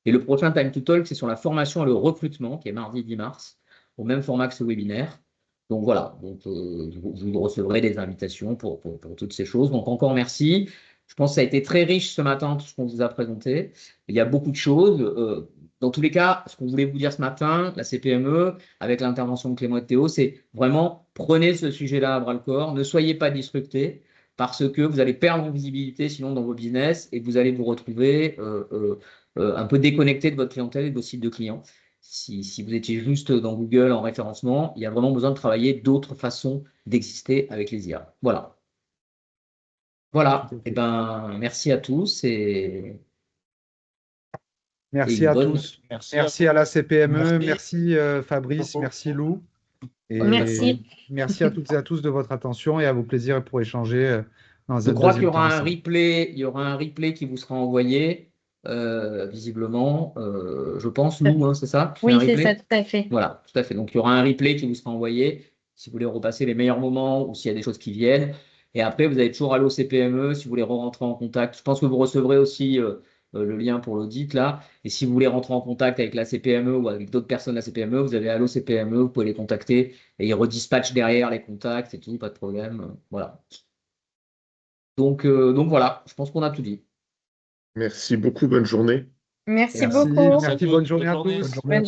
Et le prochain Time to Talk, c'est sur la formation et le recrutement, qui est mardi 10 mars, au même format que ce webinaire. Donc voilà, vous recevrez des invitations pour toutes ces choses. Donc encore merci. Je pense que ça a été très riche ce matin, tout ce qu'on vous a présenté. Il y a beaucoup de choses. Dans tous les cas, ce qu'on voulait vous dire ce matin, la CPME, avec l'intervention de Clément et de Théo, c'est vraiment prenez ce sujet-là à bras-le-corps. Ne soyez pas disruptés parce que vous allez perdre en visibilité sinon dans vos business et vous allez vous retrouver un peu déconnecté de votre clientèle et de vos sites de clients. Si vous étiez juste dans Google en référencement, il y a vraiment besoin de travailler d'autres façons d'exister avec les IA. Voilà. Voilà. Tout à fait. Eh ben, merci à tous et Merci une à bonne. tous. Merci à la CPME. Merci Fabrice. Beaucoup. Merci Lou. Et Merci. merci à toutes et à tous de votre attention et à vos plaisirs pour échanger dans Je un crois qu'il y deuxième temps aura un ensemble. replay, il y aura un replay qui vous sera envoyé, visiblement, je pense, Lou, hein, c'est ça? Tu fais Oui, un c'est replay. ça, tout à fait. Voilà, tout à fait. Donc, il y aura un replay qui vous sera envoyé si vous voulez repasser les meilleurs moments ou s'il y a des choses qui viennent. Et après, vous avez toujours Allo CPME si vous voulez rentrer en contact. Je pense que vous recevrez aussi le lien pour l'audit là. Et si vous voulez rentrer en contact avec la CPME ou avec d'autres personnes de la CPME, vous avez Allo CPME, vous pouvez les contacter et ils redispatchent derrière les contacts et tout, pas de problème. Voilà. Donc voilà, je pense qu'on a tout dit. Merci beaucoup, bonne journée. Merci Merci. beaucoup. Merci, bonne journée à tous. Bonne journée.